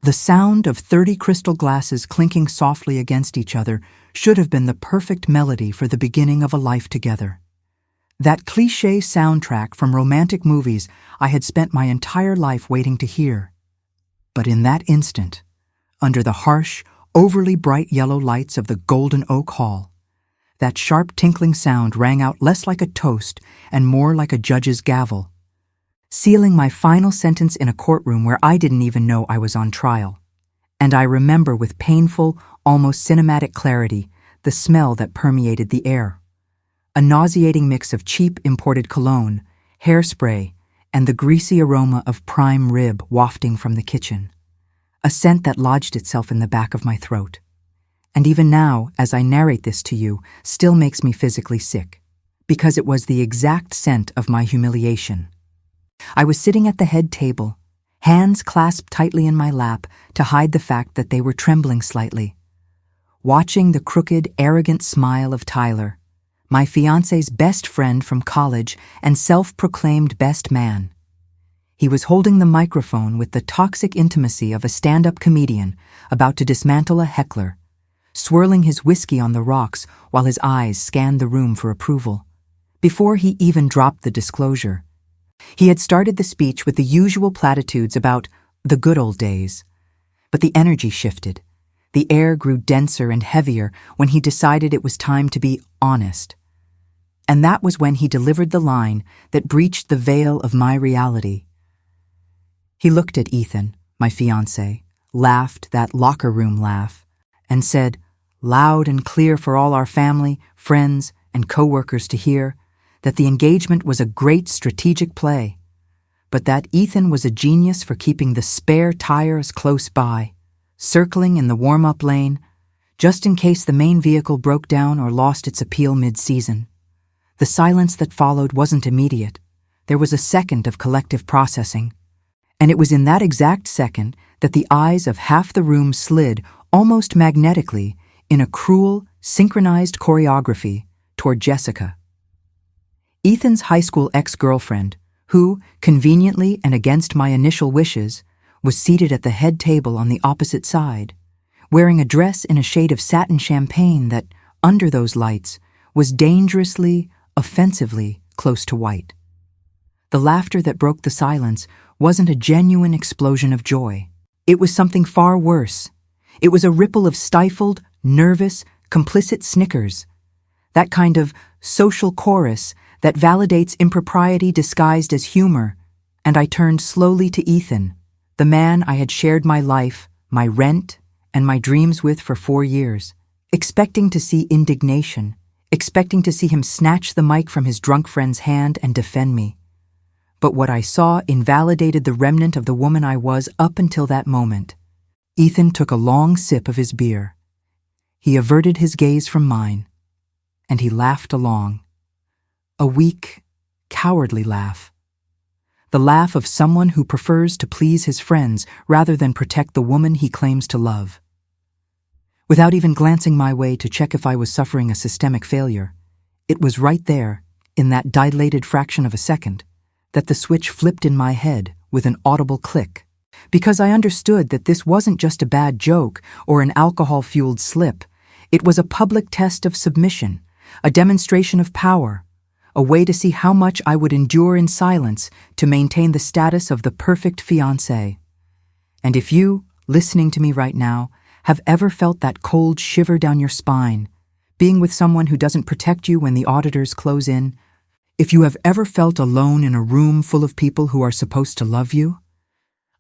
The sound of 30 crystal glasses clinking softly against each other should have been the perfect melody for the beginning of a life together. That cliché soundtrack from romantic movies I had spent my entire life waiting to hear. But in that instant, under the harsh, overly bright yellow lights of the Golden Oak Hall, that sharp tinkling sound rang out less like a toast and more like a judge's gavel, sealing my final sentence in a courtroom where I didn't even know I was on trial. And I remember with painful, almost cinematic clarity the smell that permeated the air. A nauseating mix of cheap imported cologne, hairspray, and the greasy aroma of prime rib wafting from the kitchen. A scent that lodged itself in the back of my throat. And even now, as I narrate this to you, still makes me physically sick, because it was the exact scent of my humiliation. I was sitting at the head table, hands clasped tightly in my lap to hide the fact that they were trembling slightly, watching the crooked, arrogant smile of Tyler, my fiancé's best friend from college and self-proclaimed best man. He was holding the microphone with the toxic intimacy of a stand-up comedian about to dismantle a heckler, swirling his whiskey on the rocks while his eyes scanned the room for approval. Before he even dropped the disclosure, he had started the speech with the usual platitudes about the good old days. But the energy shifted. The air grew denser and heavier when he decided it was time to be honest. And that was when he delivered the line that breached the veil of my reality. He looked at Ethan, my fiancé, laughed that locker room laugh, and said, loud and clear for all our family, friends, and co-workers to hear, that the engagement was a great strategic play, but that Ethan was a genius for keeping the spare tires close by, circling in the warm-up lane, just in case the main vehicle broke down or lost its appeal mid-season. The silence that followed wasn't immediate. There was a second of collective processing, and it was in that exact second that the eyes of half the room slid almost magnetically in a cruel, synchronized choreography toward Jessica. Ethan's high school ex-girlfriend, who, conveniently and against my initial wishes, was seated at the head table on the opposite side, wearing a dress in a shade of satin champagne that, under those lights, was dangerously, offensively close to white. The laughter that broke the silence wasn't a genuine explosion of joy. It was something far worse. It was a ripple of stifled, nervous, complicit snickers. That kind of social chorus that validates impropriety disguised as humor, and I turned slowly to Ethan, the man I had shared my life, my rent, and my dreams with for 4 years, expecting to see indignation, expecting to see him snatch the mic from his drunk friend's hand and defend me. But what I saw invalidated the remnant of the woman I was up until that moment. Ethan took a long sip of his beer. He averted his gaze from mine, and he laughed along. A weak, cowardly laugh. The laugh of someone who prefers to please his friends rather than protect the woman he claims to love. Without even glancing my way to check if I was suffering a systemic failure, it was right there, in that dilated fraction of a second, that the switch flipped in my head with an audible click, because I understood that this wasn't just a bad joke or an alcohol-fueled slip. It was a public test of submission, a demonstration of power, a way to see how much I would endure in silence to maintain the status of the perfect fiancé. And if you, listening to me right now, have ever felt that cold shiver down your spine, being with someone who doesn't protect you when the auditors close in, if you have ever felt alone in a room full of people who are supposed to love you,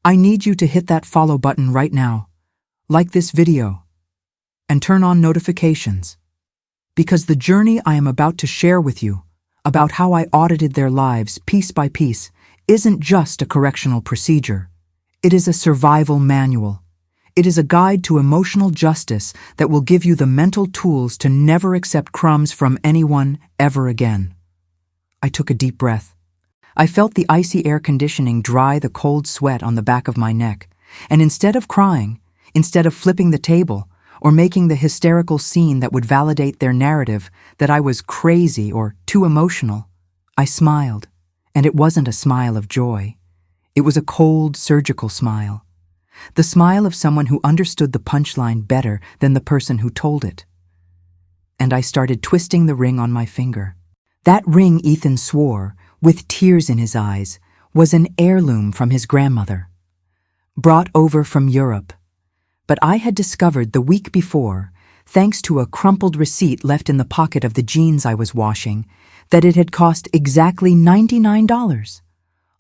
I need you to hit that follow button right now, like this video, and turn on notifications. Because the journey I am about to share with you, about how I audited their lives piece by piece, isn't just a correctional procedure. It is a survival manual. It is a guide to emotional justice that will give you the mental tools to never accept crumbs from anyone ever again. I took a deep breath. I felt the icy air conditioning dry the cold sweat on the back of my neck, and instead of crying, instead of flipping the table, or making the hysterical scene that would validate their narrative that I was crazy or too emotional, I smiled, and it wasn't a smile of joy. It was a cold, surgical smile. the smile of someone who understood the punchline better than the person who told it. And I started twisting the ring on my finger. That ring, Ethan swore, with tears in his eyes, was an heirloom from his grandmother, brought over from Europe. But I had discovered the week before, thanks to a crumpled receipt left in the pocket of the jeans I was washing, that it had cost exactly $99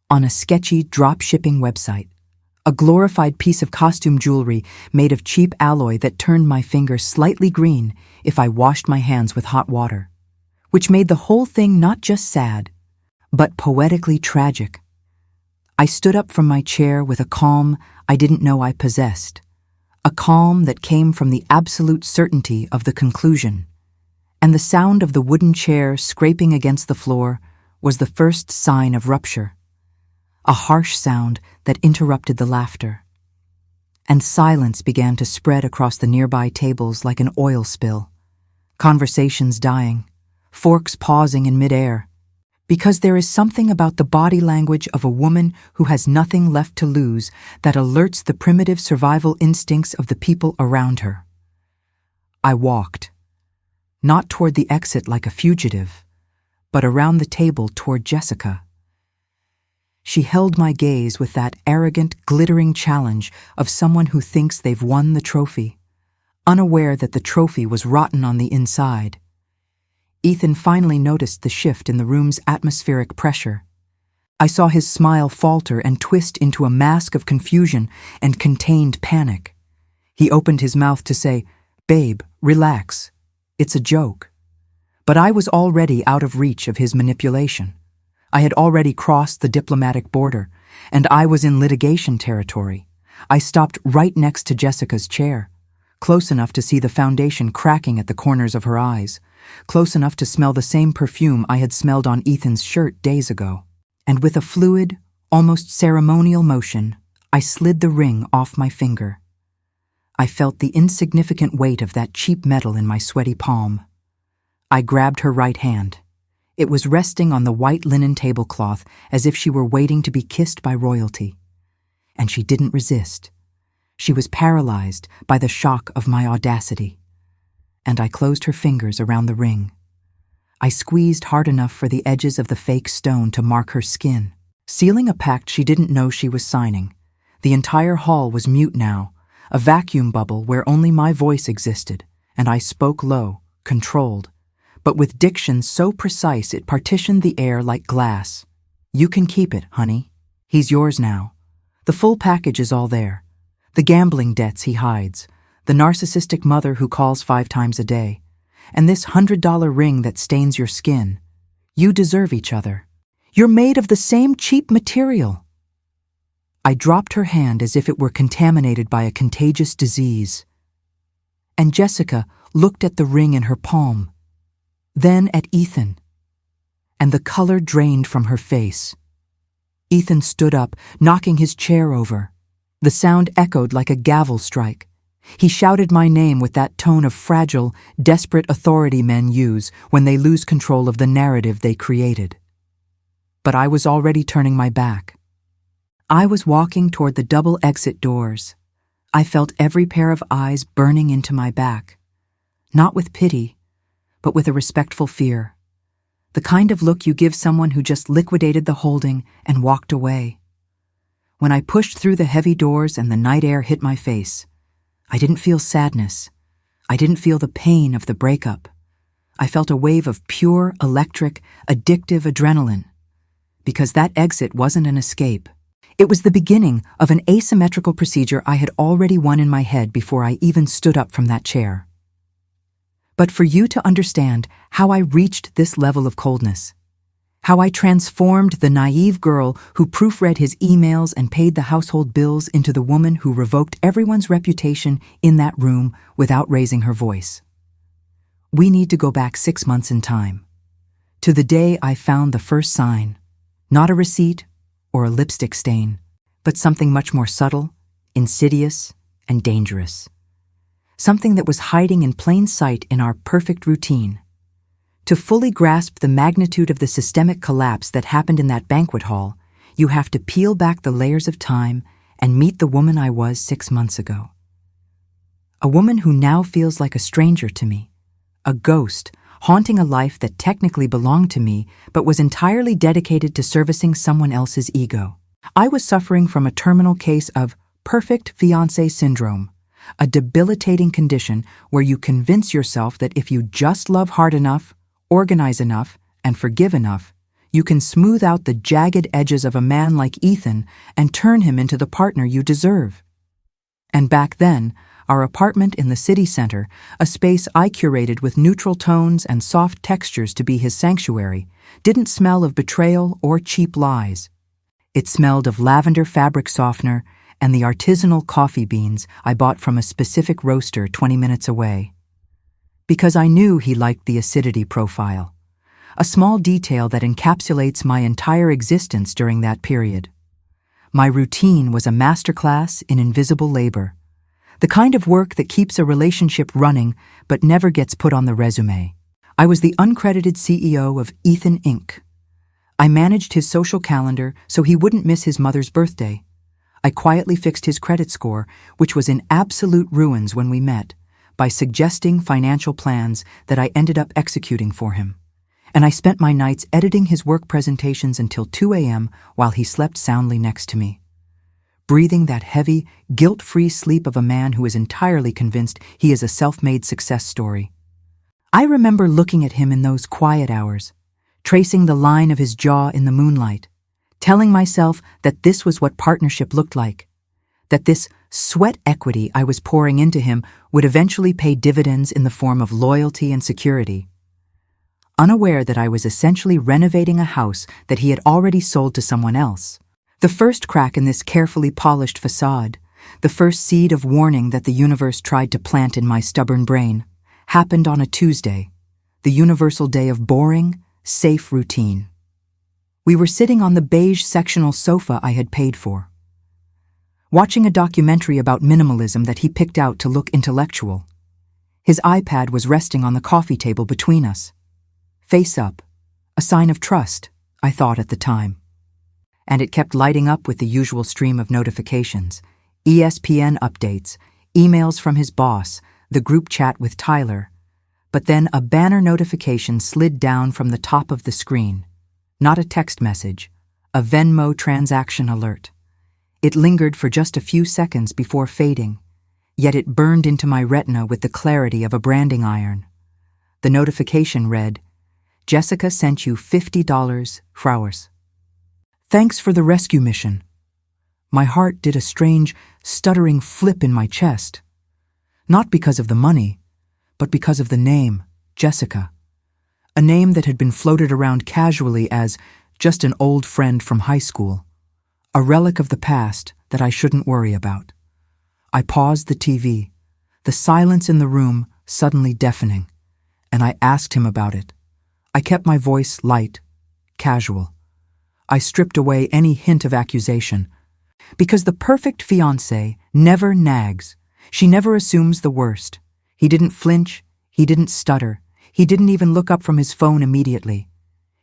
on a sketchy drop-shipping website, a glorified piece of costume jewelry made of cheap alloy that turned my finger slightly green if I washed my hands with hot water, which made the whole thing not just sad, but poetically tragic. I stood up from my chair with a calm I didn't know I possessed, a calm that came from the absolute certainty of the conclusion, and the sound of the wooden chair scraping against the floor was the first sign of rupture, a harsh sound that interrupted the laughter. And silence began to spread across the nearby tables like an oil spill, conversations dying, forks pausing in midair, because there is something about the body language of a woman who has nothing left to lose that alerts the primitive survival instincts of the people around her. I walked, not toward the exit like a fugitive, but around the table toward Jessica. She held my gaze with that arrogant, glittering challenge of someone who thinks they've won the trophy, unaware that the trophy was rotten on the inside. Ethan finally noticed the shift in the room's atmospheric pressure. I saw his smile falter and twist into a mask of confusion and contained panic. He opened his mouth to say, "Babe, relax. It's a joke." But I was already out of reach of his manipulation. I had already crossed the diplomatic border, and I was in litigation territory. I stopped right next to Jessica's chair, close enough to see the foundation cracking at the corners of her eyes, close enough to smell the same perfume I had smelled on Ethan's shirt days ago. And with a fluid, almost ceremonial motion, I slid the ring off my finger. I felt the insignificant weight of that cheap metal in my sweaty palm. I grabbed her right hand. It was resting on the white linen tablecloth as if she were waiting to be kissed by royalty. And she didn't resist. She was paralyzed by the shock of my audacity. And I closed her fingers around the ring. I squeezed hard enough for the edges of the fake stone to mark her skin, sealing a pact she didn't know she was signing. The entire hall was mute now, a vacuum bubble where only my voice existed, and I spoke low, controlled, but with diction so precise it partitioned the air like glass. "You can keep it, honey. He's yours now. The full package is all there. The gambling debts he hides, the narcissistic mother who calls 5 times a day, and this $100 ring that stains your skin. You deserve each other. You're made of the same cheap material." I dropped her hand as if it were contaminated by a contagious disease. And Jessica looked at the ring in her palm, then at Ethan, and the color drained from her face. Ethan stood up, knocking his chair over. The sound echoed like a gavel strike. He shouted my name with that tone of fragile, desperate authority men use when they lose control of the narrative they created. But I was already turning my back. I was walking toward the double exit doors. I felt every pair of eyes burning into my back, not with pity, but with a respectful fear. The kind of look you give someone who just liquidated the holding and walked away. When I pushed through the heavy doors and the night air hit my face, I didn't feel sadness. I didn't feel the pain of the breakup. I felt a wave of pure, electric, addictive adrenaline. Because that exit wasn't an escape. It was the beginning of an asymmetrical procedure I had already won in my head before I even stood up from that chair. But for you to understand how I reached this level of coldness, how I transformed the naive girl who proofread his emails and paid the household bills into the woman who revoked everyone's reputation in that room without raising her voice. We need to go back 6 months in time, to the day I found the first sign, not a receipt or a lipstick stain, but something much more subtle, insidious, and dangerous. Something that was hiding in plain sight in our perfect routine. To fully grasp the magnitude of the systemic collapse that happened in that banquet hall, you have to peel back the layers of time and meet the woman I was 6 months ago. A woman who now feels like a stranger to me, a ghost, haunting a life that technically belonged to me but was entirely dedicated to servicing someone else's ego. I was suffering from a terminal case of perfect fiancé syndrome, a debilitating condition where you convince yourself that if you just love hard enough, organize enough, and forgive enough, you can smooth out the jagged edges of a man like Ethan and turn him into the partner you deserve. And back then, our apartment in the city center, a space I curated with neutral tones and soft textures to be his sanctuary, didn't smell of betrayal or cheap lies. It smelled of lavender fabric softener and the artisanal coffee beans I bought from a specific roaster 20 minutes away. Because I knew he liked the acidity profile, a small detail that encapsulates my entire existence during that period. My routine was a masterclass in invisible labor, the kind of work that keeps a relationship running but never gets put on the resume. I was the uncredited CEO of Ethan Inc. I managed his social calendar so he wouldn't miss his mother's birthday. I quietly fixed his credit score, which was in absolute ruins when we met, by suggesting financial plans that I ended up executing for him. And I spent my nights editing his work presentations until 2 a.m. while he slept soundly next to me, breathing that heavy, guilt-free sleep of a man who is entirely convinced he is a self-made success story. I remember looking at him in those quiet hours, tracing the line of his jaw in the moonlight, telling myself that this was what partnership looked like, that this sweat equity I was pouring into him would eventually pay dividends in the form of loyalty and security. Unaware that I was essentially renovating a house that he had already sold to someone else. The first crack in this carefully polished facade, the first seed of warning that the universe tried to plant in my stubborn brain, happened on a Tuesday, the universal day of boring, safe routine. We were sitting on the beige sectional sofa I had paid for, watching a documentary about minimalism that he picked out to look intellectual. His iPad was resting on the coffee table between us. Face up, a sign of trust, I thought at the time. And it kept lighting up with the usual stream of notifications, ESPN updates, emails from his boss, the group chat with Tyler. But then a banner notification slid down from the top of the screen. Not a text message, a Venmo transaction alert. It lingered for just a few seconds before fading, yet it burned into my retina with the clarity of a branding iron. The notification read, "Jessica sent you $50, Frowers. Thanks for the rescue mission." My heart did a strange, stuttering flip in my chest. Not because of the money, but because of the name, Jessica. A name that had been floated around casually as just an old friend from high school. A relic of the past that I shouldn't worry about. I paused the TV, the silence in the room suddenly deafening, and I asked him about it. I kept my voice light, casual. I stripped away any hint of accusation. Because the perfect fiancé never nags. She never assumes the worst. He didn't flinch. He didn't stutter. He didn't even look up from his phone immediately.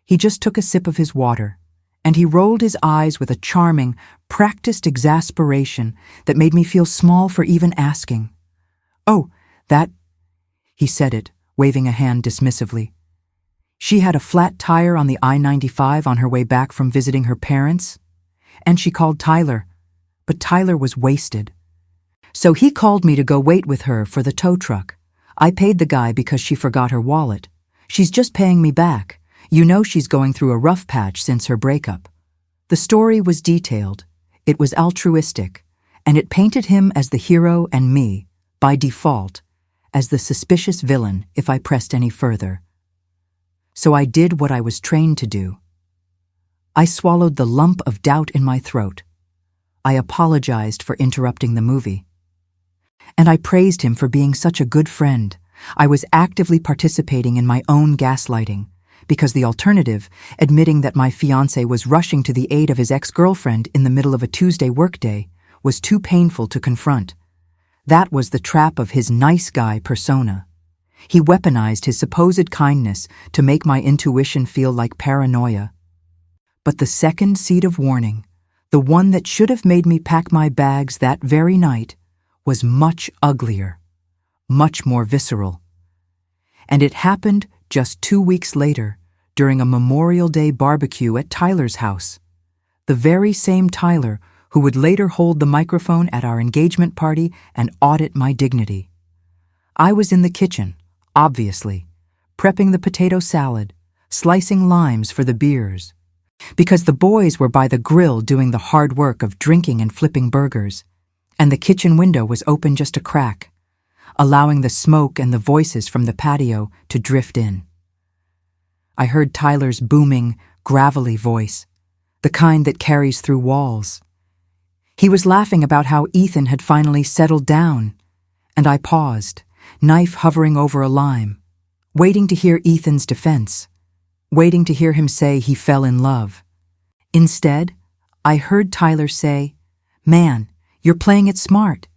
He just took a sip of his water, and he rolled his eyes with a charming, practiced exasperation that made me feel small for even asking. "Oh, that," he said it, waving a hand dismissively. She had a flat tire on the I-95 on her way back from visiting her parents, and she called Tyler, but Tyler was wasted. So he called me to go wait with her for the tow truck. I paid the guy because she forgot her wallet. She's just paying me back. You know she's going through a rough patch since her breakup. The story was detailed, it was altruistic, and it painted him as the hero and me, by default, as the suspicious villain if I pressed any further. So I did what I was trained to do. I swallowed the lump of doubt in my throat. I apologized for interrupting the movie. And I praised him for being such a good friend. I was actively participating in my own gaslighting, because the alternative, admitting that my fiancé was rushing to the aid of his ex-girlfriend in the middle of a Tuesday workday, was too painful to confront. That was the trap of his nice guy persona. He weaponized his supposed kindness to make my intuition feel like paranoia. But the second seed of warning, the one that should have made me pack my bags that very night, was much uglier, much more visceral. And it happened just 2 weeks later, during a Memorial Day barbecue at Tyler's house. The very same Tyler who would later hold the microphone at our engagement party and audit my dignity. I was in the kitchen, obviously, prepping the potato salad, slicing limes for the beers, because the boys were by the grill doing the hard work of drinking and flipping burgers, and the kitchen window was open just a crack, allowing the smoke and the voices from the patio to drift in. I heard Tyler's booming, gravelly voice, the kind that carries through walls. He was laughing about how Ethan had finally settled down, and I paused, knife hovering over a lime, waiting to hear Ethan's defense, waiting to hear him say he fell in love. Instead, I heard Tyler say, "Man, you're playing it smart.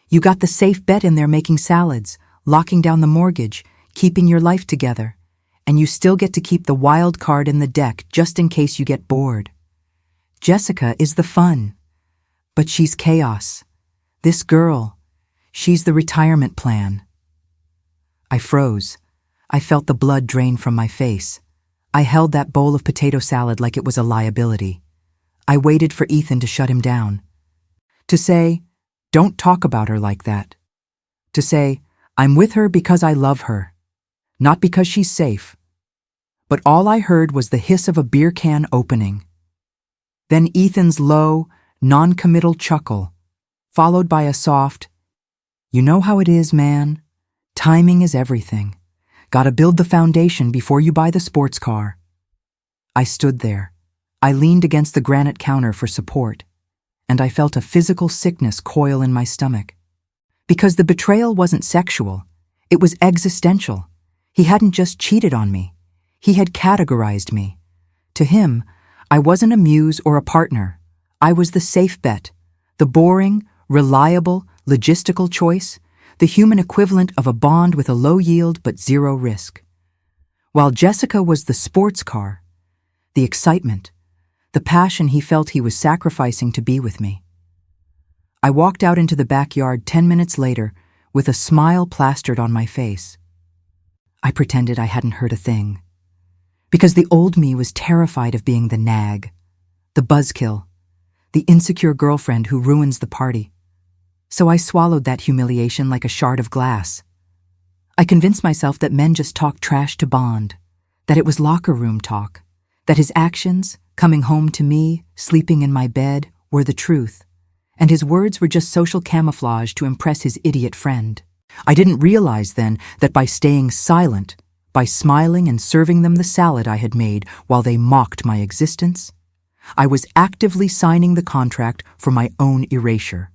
You got the safe bet in there making salads, locking down the mortgage, keeping your life together, and you still get to keep the wild card in the deck just in case you get bored. Jessica is the fun, but she's chaos. This girl, she's the retirement plan." I froze. I felt the blood drain from my face. I held that bowl of potato salad like it was a liability. I waited for Ethan to shut him down. To say, "Don't talk about her like that." To say, "I'm with her because I love her, not because she's safe." But all I heard was the hiss of a beer can opening. Then Ethan's low, non-committal chuckle, followed by a soft, "You know how it is, man. Timing is everything. Gotta build the foundation before you buy the sports car." I stood there. I leaned against the granite counter for support, and I felt a physical sickness coil in my stomach. Because the betrayal wasn't sexual, it was existential. He hadn't just cheated on me. He had categorized me. To him, I wasn't a muse or a partner. I was the safe bet, the boring, reliable, logistical choice, the human equivalent of a bond with a low yield but zero risk. While Jessica was the sports car, the excitement, the passion he felt he was sacrificing to be with me. I walked out into the backyard 10 minutes later with a smile plastered on my face. I pretended I hadn't heard a thing. Because the old me was terrified of being the nag, the buzzkill, the insecure girlfriend who ruins the party. So I swallowed that humiliation like a shard of glass. I convinced myself that men just talk trash to bond, that it was locker room talk, that his actions, coming home to me, sleeping in my bed, were the truth, and his words were just social camouflage to impress his idiot friend. I didn't realize then that by staying silent, by smiling and serving them the salad I had made while they mocked my existence, I was actively signing the contract for my own erasure.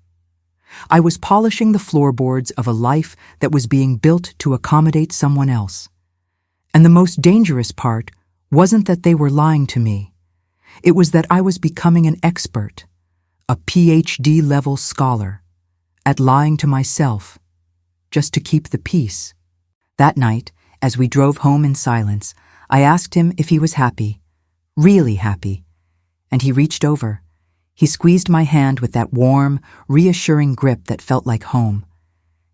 I was polishing the floorboards of a life that was being built to accommodate someone else. And the most dangerous part wasn't that they were lying to me. It was that I was becoming an expert, a PhD-level scholar, at lying to myself, just to keep the peace. That night, as we drove home in silence, I asked him if he was happy, really happy, and he reached over. He squeezed my hand with that warm, reassuring grip that felt like home.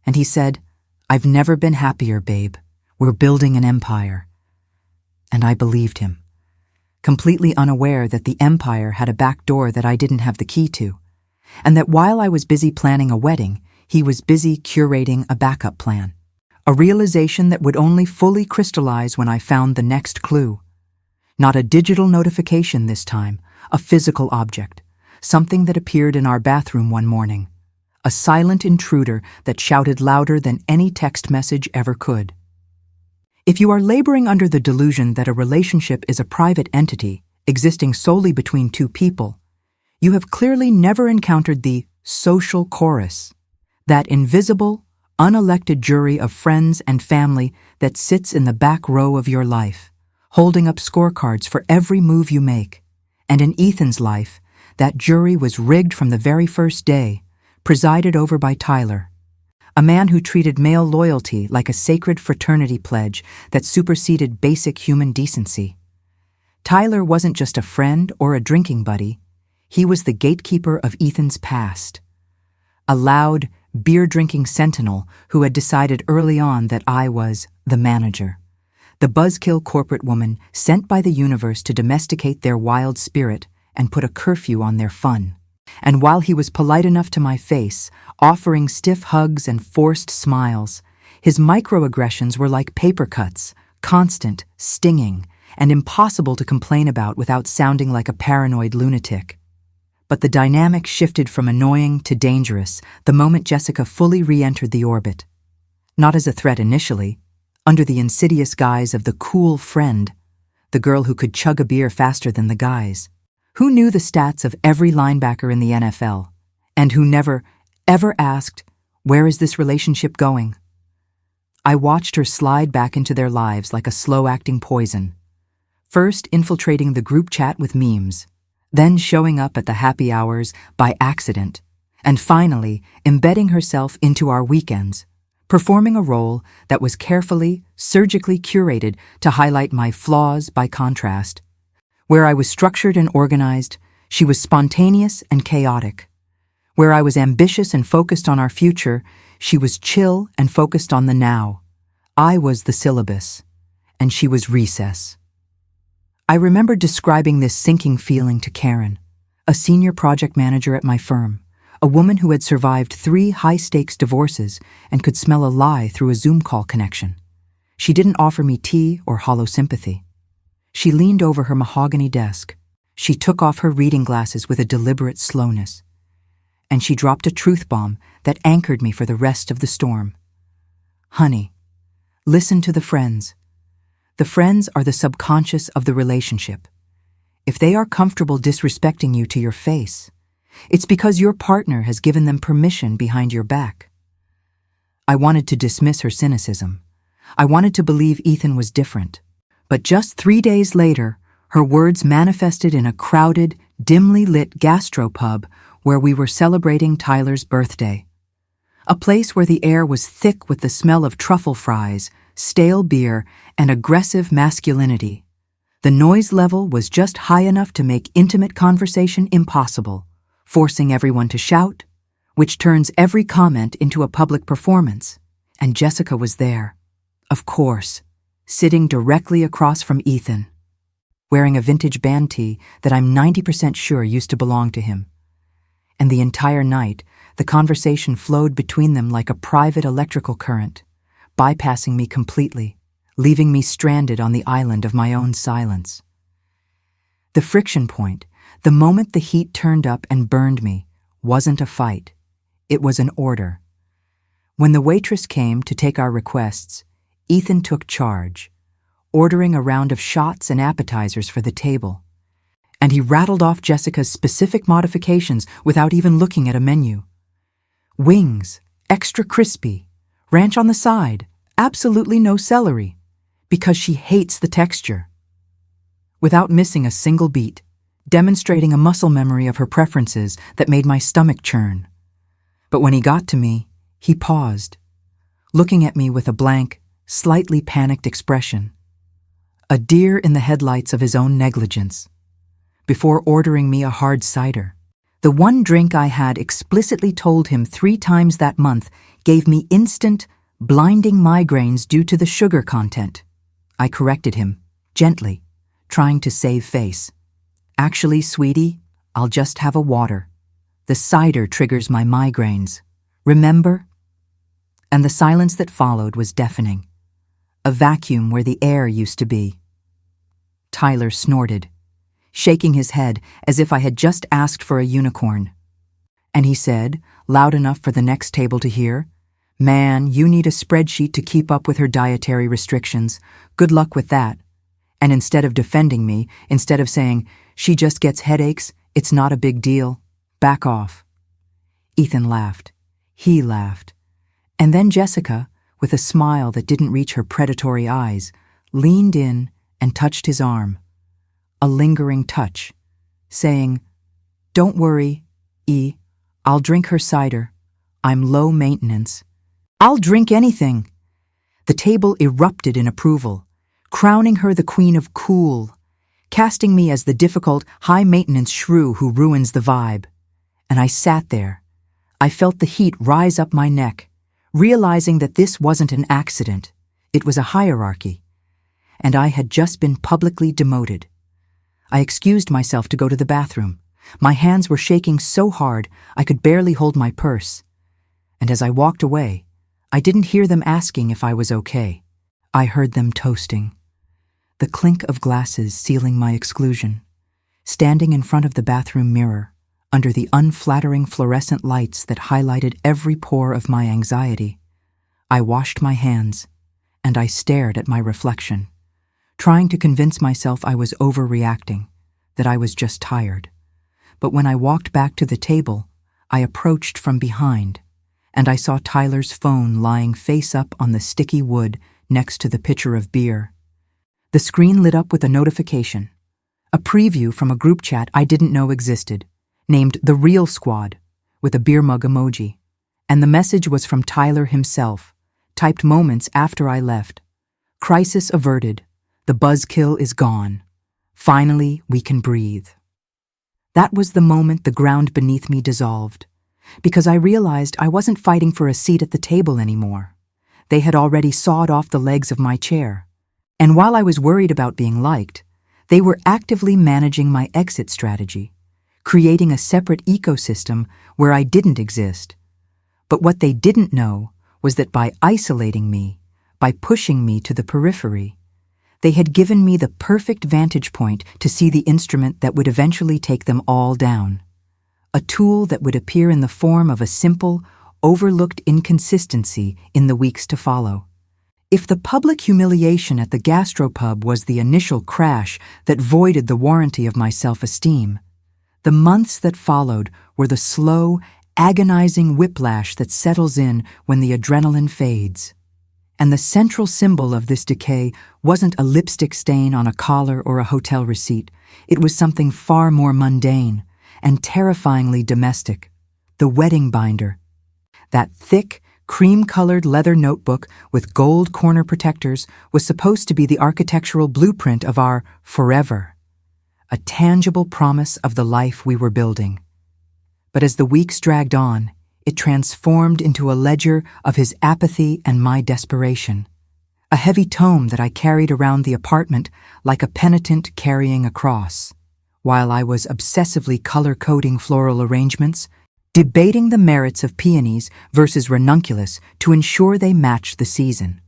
And he said, "I've never been happier, babe. We're building an empire." And I believed him, completely unaware that the empire had a back door that I didn't have the key to, and that while I was busy planning a wedding, he was busy curating a backup plan. A realization that would only fully crystallize when I found the next clue. Not a digital notification this time, a physical object. Something that appeared in our bathroom one morning. A silent intruder that shouted louder than any text message ever could. If you are laboring under the delusion that a relationship is a private entity existing solely between two people, you have clearly never encountered the social chorus, that invisible, unelected jury of friends and family that sits in the back row of your life, holding up scorecards for every move you make. And in Ethan's life, that jury was rigged from the very first day, presided over by Tyler, a man who treated male loyalty like a sacred fraternity pledge that superseded basic human decency. Tyler wasn't just a friend or a drinking buddy. He was the gatekeeper of Ethan's past. A loud, beer-drinking sentinel who had decided early on that I was the manager. The buzzkill corporate woman sent by the universe to domesticate their wild spirit and put a curfew on their fun. And while he was polite enough to my face, offering stiff hugs and forced smiles, his microaggressions were like paper cuts, constant, stinging, and impossible to complain about without sounding like a paranoid lunatic. But the dynamic shifted from annoying to dangerous the moment Jessica fully re-entered the orbit. Not as a threat initially, under the insidious guise of the cool friend, the girl who could chug a beer faster than the guys, who knew the stats of every linebacker in the NFL, and who never, ever asked, "Where is this relationship going?" I watched her slide back into their lives like a slow-acting poison, first infiltrating the group chat with memes, then showing up at the happy hours by accident, and finally embedding herself into our weekends, performing a role that was carefully, surgically curated to highlight my flaws by contrast. Where I was structured and organized, she was spontaneous and chaotic. Where I was ambitious and focused on our future, she was chill and focused on the now. I was the syllabus, and she was recess. I remember describing this sinking feeling to Karen, a senior project manager at my firm, a woman who had survived 3 high-stakes divorces and could smell a lie through a Zoom call connection. She didn't offer me tea or hollow sympathy. She leaned over her mahogany desk. She took off her reading glasses with a deliberate slowness. And she dropped a truth bomb that anchored me for the rest of the storm. "Honey, listen to the friends. The friends are the subconscious of the relationship. If they are comfortable disrespecting you to your face, it's because your partner has given them permission behind your back." I wanted to dismiss her cynicism. I wanted to believe Ethan was different. But just 3 days later, her words manifested in a crowded, dimly lit gastropub where we were celebrating Tyler's birthday. A place where the air was thick with the smell of truffle fries, stale beer, and aggressive masculinity. The noise level was just high enough to make intimate conversation impossible, forcing everyone to shout, which turns every comment into a public performance. And Jessica was there, of course, sitting directly across from Ethan, wearing a vintage band tee that I'm 90% sure used to belong to him. And the entire night, the conversation flowed between them like a private electrical current, bypassing me completely, leaving me stranded on the island of my own silence. The friction point, the moment the heat turned up and burned me, wasn't a fight. It was an order. When the waitress came to take our requests, Ethan took charge, ordering a round of shots and appetizers for the table. And he rattled off Jessica's specific modifications without even looking at a menu. Wings, extra crispy, ranch on the side, absolutely no celery, because she hates the texture. Without missing a single beat, demonstrating a muscle memory of her preferences that made my stomach churn. But when he got to me, he paused, looking at me with a blank, slightly panicked expression. A deer in the headlights of his own negligence. Before ordering me a hard cider, the one drink I had explicitly told him 3 times that month gave me instant, blinding migraines due to the sugar content. I corrected him, gently, trying to save face. "Actually, sweetie, I'll just have a water. The cider triggers my migraines. Remember?" And the silence that followed was deafening. A vacuum where the air used to be. Tyler snorted, shaking his head as if I had just asked for a unicorn. And he said, loud enough for the next table to hear, "Man, you need a spreadsheet to keep up with her dietary restrictions. Good luck with that." And instead of defending me, instead of saying, "She just gets headaches, it's not a big deal, back off." Ethan laughed. He laughed. And then Jessica, with a smile that didn't reach her predatory eyes, leaned in and touched his arm. A lingering touch, saying, "Don't worry, E, I'll drink her cider. I'm low maintenance." "I'll drink anything." The table erupted in approval, crowning her the queen of cool, casting me as the difficult, high-maintenance shrew who ruins the vibe. And I sat there. I felt the heat rise up my neck, realizing that this wasn't an accident. It was a hierarchy. And I had just been publicly demoted. I excused myself to go to the bathroom. My hands were shaking so hard I could barely hold my purse. And as I walked away, I didn't hear them asking if I was okay. I heard them toasting. The clink of glasses sealing my exclusion. Standing in front of the bathroom mirror, under the unflattering fluorescent lights that highlighted every pore of my anxiety, I washed my hands, and I stared at my reflection, trying to convince myself I was overreacting, that I was just tired. But when I walked back to the table, I approached from behind, and I saw Tyler's phone lying face up on the sticky wood next to the pitcher of beer. The screen lit up with a notification, a preview from a group chat I didn't know existed, named The Real Squad, with a beer mug emoji, and the message was from Tyler himself, typed moments after I left. Crisis averted. The buzzkill is gone. Finally, we can breathe. That was the moment the ground beneath me dissolved, because I realized I wasn't fighting for a seat at the table anymore. They had already sawed off the legs of my chair. And while I was worried about being liked, they were actively managing my exit strategy, creating a separate ecosystem where I didn't exist. But what they didn't know was that by isolating me, by pushing me to the periphery, they had given me the perfect vantage point to see the instrument that would eventually take them all down. A tool that would appear in the form of a simple, overlooked inconsistency in the weeks to follow. If the public humiliation at the gastropub was the initial crash that voided the warranty of my self-esteem, the months that followed were the slow, agonizing whiplash that settles in when the adrenaline fades. And the central symbol of this decay wasn't a lipstick stain on a collar or a hotel receipt. It was something far more mundane and terrifyingly domestic. The wedding binder. That thick, cream-colored leather notebook with gold corner protectors was supposed to be the architectural blueprint of our forever, a tangible promise of the life we were building. But as the weeks dragged on, it transformed into a ledger of his apathy and my desperation, a heavy tome that I carried around the apartment like a penitent carrying a cross, while I was obsessively color-coding floral arrangements, debating the merits of peonies versus ranunculus to ensure they matched the season,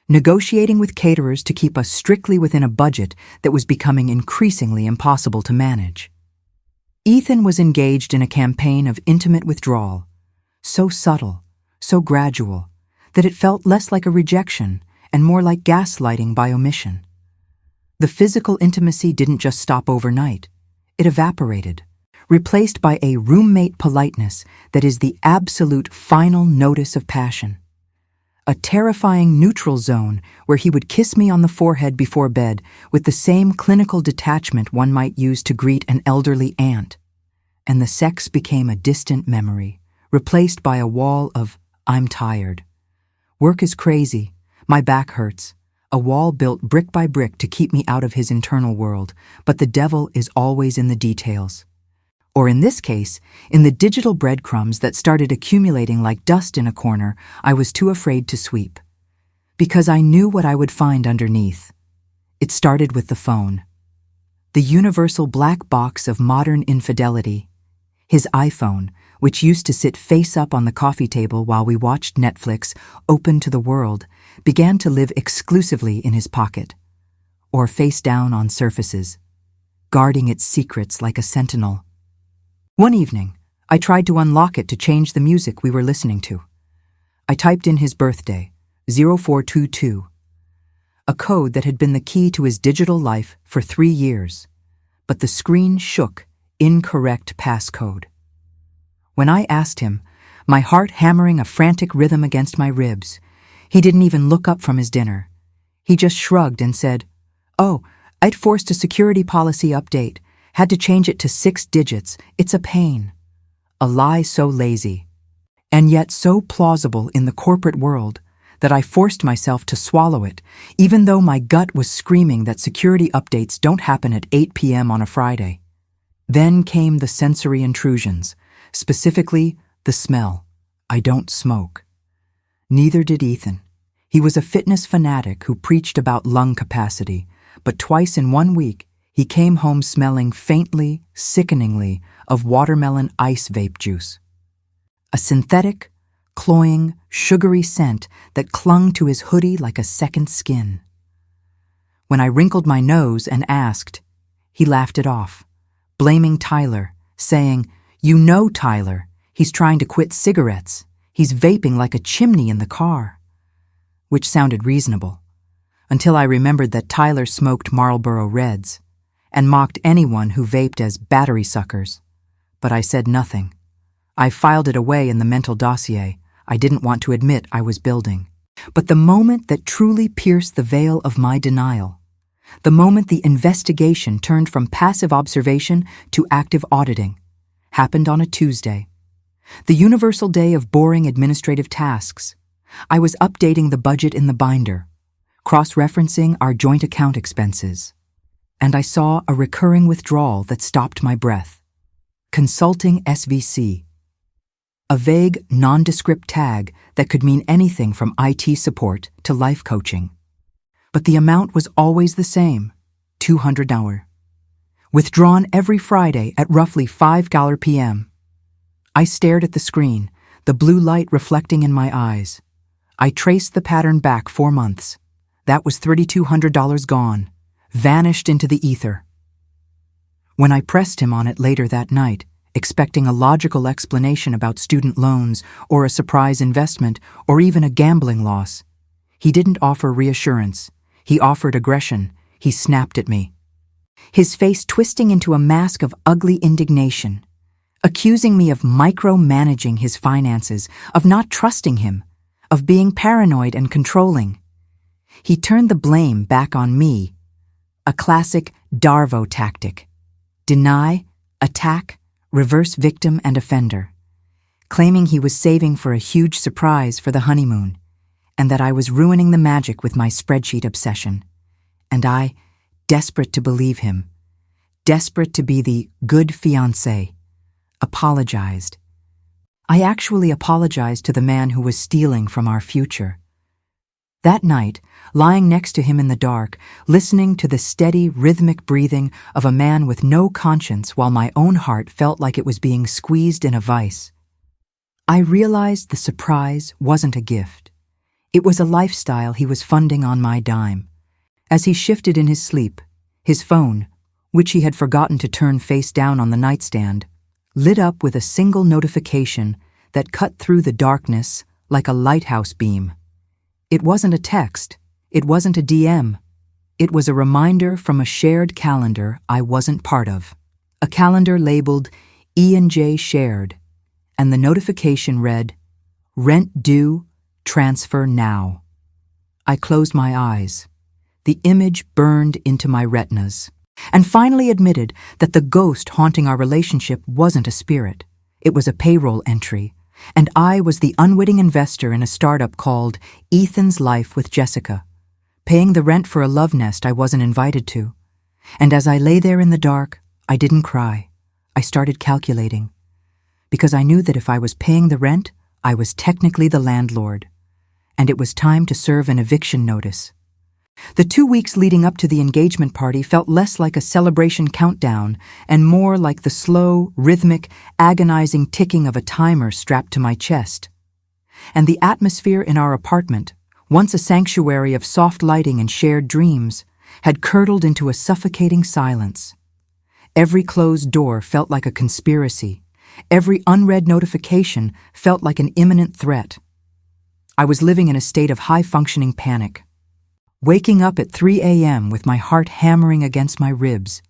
negotiating with caterers to keep us strictly within a budget that was becoming increasingly impossible to manage. Ethan was engaged in a campaign of intimate withdrawal, so subtle, so gradual, that it felt less like a rejection and more like gaslighting by omission. The physical intimacy didn't just stop overnight. It evaporated, replaced by a roommate politeness that is the absolute final notice of passion. A terrifying neutral zone where he would kiss me on the forehead before bed with the same clinical detachment one might use to greet an elderly aunt. And the sex became a distant memory, replaced by a wall of, I'm tired. Work is crazy. My back hurts. A wall built brick by brick to keep me out of his internal world, but the devil is always in the details. Or in this case, in the digital breadcrumbs that started accumulating like dust in a corner I was too afraid to sweep. Because I knew what I would find underneath. It started with the phone. The universal black box of modern infidelity. His iPhone, which used to sit face up on the coffee table while we watched Netflix, open to the world, began to live exclusively in his pocket, or face down on surfaces, guarding its secrets like a sentinel. One evening, I tried to unlock it to change the music we were listening to. I typed in his birthday, 0422, a code that had been the key to his digital life for 3 years, but the screen shook, incorrect passcode. When I asked him, my heart hammering a frantic rhythm against my ribs, he didn't even look up from his dinner. He just shrugged and said, "Oh, I'd forced a security policy update, had to change it to 6 digits. It's a pain." A lie so lazy, and yet so plausible in the corporate world, that I forced myself to swallow it, even though my gut was screaming that security updates don't happen at 8 p.m. on a Friday. Then came the sensory intrusions, specifically the smell. I don't smoke. Neither did Ethan. He was a fitness fanatic who preached about lung capacity, but twice in 1 week, he came home smelling faintly, sickeningly of watermelon ice vape juice. A synthetic, cloying, sugary scent that clung to his hoodie like a second skin. When I wrinkled my nose and asked, he laughed it off, blaming Tyler, saying, "You know Tyler, he's trying to quit cigarettes. He's vaping like a chimney in the car." Which sounded reasonable, until I remembered that Tyler smoked Marlboro Reds and mocked anyone who vaped as battery suckers. But I said nothing. I filed it away in the mental dossier I didn't want to admit I was building. But the moment that truly pierced the veil of my denial, the moment the investigation turned from passive observation to active auditing, happened on a Tuesday. The universal day of boring administrative tasks. I was updating the budget in the binder, cross-referencing our joint account expenses, and I saw a recurring withdrawal that stopped my breath. Consulting SVC. A vague, nondescript tag that could mean anything from IT support to life coaching. But the amount was always the same, $200. Withdrawn every Friday at roughly 5 p.m. I stared at the screen, the blue light reflecting in my eyes. I traced the pattern back 4 months. That was $3,200 gone, vanished into the ether. When I pressed him on it later that night, expecting a logical explanation about student loans or a surprise investment or even a gambling loss, he didn't offer reassurance. He offered aggression. He snapped at me, his face twisting into a mask of ugly indignation, accusing me of micromanaging his finances, of not trusting him, of being paranoid and controlling. He turned the blame back on me, a classic Darvo tactic. Deny, attack, reverse victim and offender, claiming he was saving for a huge surprise for the honeymoon, and that I was ruining the magic with my spreadsheet obsession. And I, desperate to believe him, desperate to be the good fiancé, apologized. I actually apologized to the man who was stealing from our future. That night, lying next to him in the dark, listening to the steady, rhythmic breathing of a man with no conscience while my own heart felt like it was being squeezed in a vice, I realized the surprise wasn't a gift. It was a lifestyle he was funding on my dime. As he shifted in his sleep, his phone, which he had forgotten to turn face down on the nightstand, lit up with a single notification that cut through the darkness like a lighthouse beam. It wasn't a text. It wasn't a DM. It was a reminder from a shared calendar I wasn't part of. A calendar labeled E&J Shared, and the notification read, "Rent due, transfer now." I closed my eyes. The image burned into my retinas, and finally admitted that the ghost haunting our relationship wasn't a spirit. It was a payroll entry, and I was the unwitting investor in a startup called Ethan's Life with Jessica, paying the rent for a love nest I wasn't invited to. And as I lay there in the dark, I didn't cry. I started calculating, because I knew that if I was paying the rent, I was technically the landlord, and it was time to serve an eviction notice. The 2 weeks leading up to the engagement party felt less like a celebration countdown and more like the slow, rhythmic, agonizing ticking of a timer strapped to my chest. And the atmosphere in our apartment, once a sanctuary of soft lighting and shared dreams, had curdled into a suffocating silence. Every closed door felt like a conspiracy. Every unread notification felt like an imminent threat. I was living in a state of high-functioning panic. Waking up at 3 a.m. with my heart hammering against my ribs,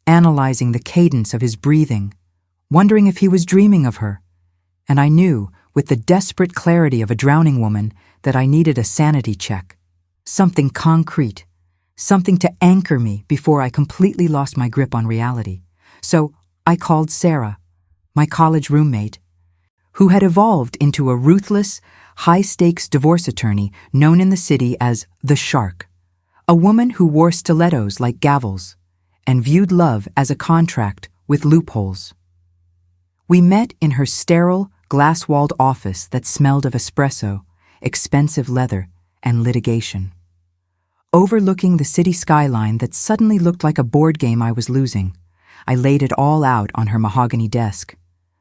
analyzing the cadence of his breathing, wondering if he was dreaming of her. And I knew, with the desperate clarity of a drowning woman, that I needed a sanity check. Something concrete, something to anchor me before I completely lost my grip on reality. So I called Sarah, my college roommate, who had evolved into a ruthless, high-stakes divorce attorney known in the city as the Shark, a woman who wore stilettos like gavels and viewed love as a contract with loopholes. We met in her sterile, glass-walled office that smelled of espresso, expensive leather, and litigation. Overlooking the city skyline that suddenly looked like a board game I was losing, I laid it all out on her mahogany desk.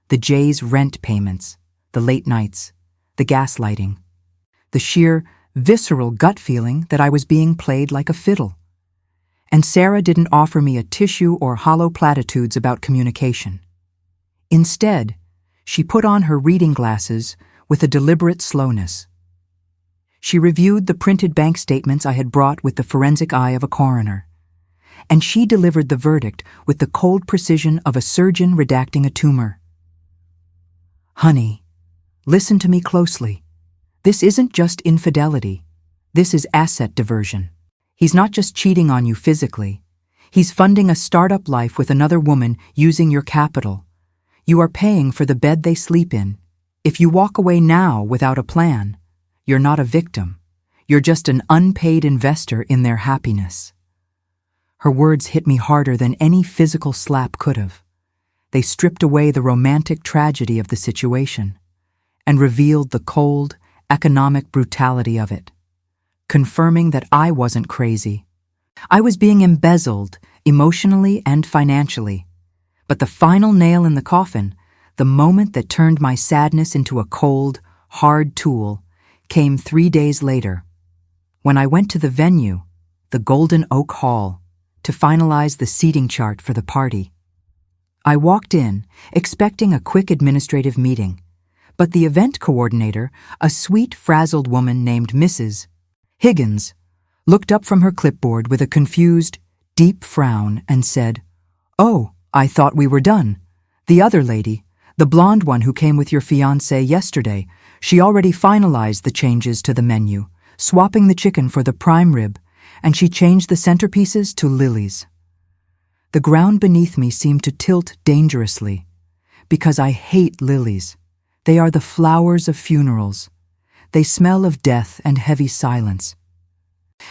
The Jay's rent payments, the late nights, the gaslighting, the sheer, visceral gut feeling that I was being played like a fiddle. And Sarah didn't offer me a tissue or hollow platitudes about communication. Instead, she put on her reading glasses with a deliberate slowness. She reviewed the printed bank statements I had brought with the forensic eye of a coroner, and she delivered the verdict with the cold precision of a surgeon redacting a tumor. Honey, listen to me closely. This isn't just infidelity. This is asset diversion. He's not just cheating on you physically. He's funding a startup life with another woman using your capital. You are paying for the bed they sleep in. If you walk away now without a plan, you're not a victim. You're just an unpaid investor in their happiness. Her words hit me harder than any physical slap could have. They stripped away the romantic tragedy of the situation and revealed the cold, economic brutality of it, confirming that I wasn't crazy. I was being embezzled emotionally and financially. But the final nail in the coffin, the moment that turned my sadness into a cold, hard tool, came 3 days later, when I went to the venue, the Golden Oak Hall, to finalize the seating chart for the party. I walked in, expecting a quick administrative meeting, but the event coordinator, a sweet, frazzled woman named Mrs. Higgins, looked up from her clipboard with a confused, deep frown and said, "Oh, I thought we were done. The other lady, the blonde one who came with your fiancé yesterday, she already finalized the changes to the menu, swapping the chicken for the prime rib, and she changed the centerpieces to lilies." The ground beneath me seemed to tilt dangerously, because I hate lilies. They are the flowers of funerals. They smell of death and heavy silence.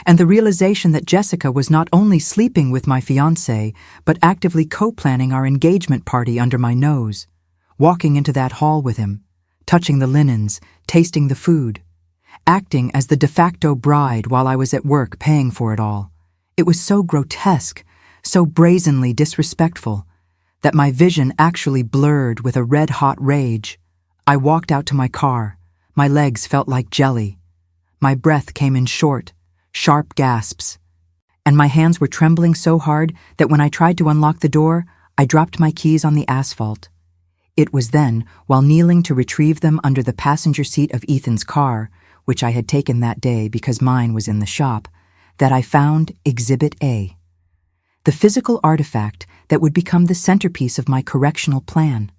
And the realization that Jessica was not only sleeping with my fiancé, but actively co-planning our engagement party under my nose, walking into that hall with him, touching the linens, tasting the food, acting as the de facto bride while I was at work paying for it all. It was so grotesque, so brazenly disrespectful, that my vision actually blurred with a red-hot rage. I walked out to my car. My legs felt like jelly. My breath came in short, sharp gasps, and my hands were trembling so hard that when I tried to unlock the door, I dropped my keys on the asphalt. It was then, while kneeling to retrieve them under the passenger seat of Ethan's car, which I had taken that day because mine was in the shop, that I found Exhibit A, the physical artifact that would become the centerpiece of my correctional plan.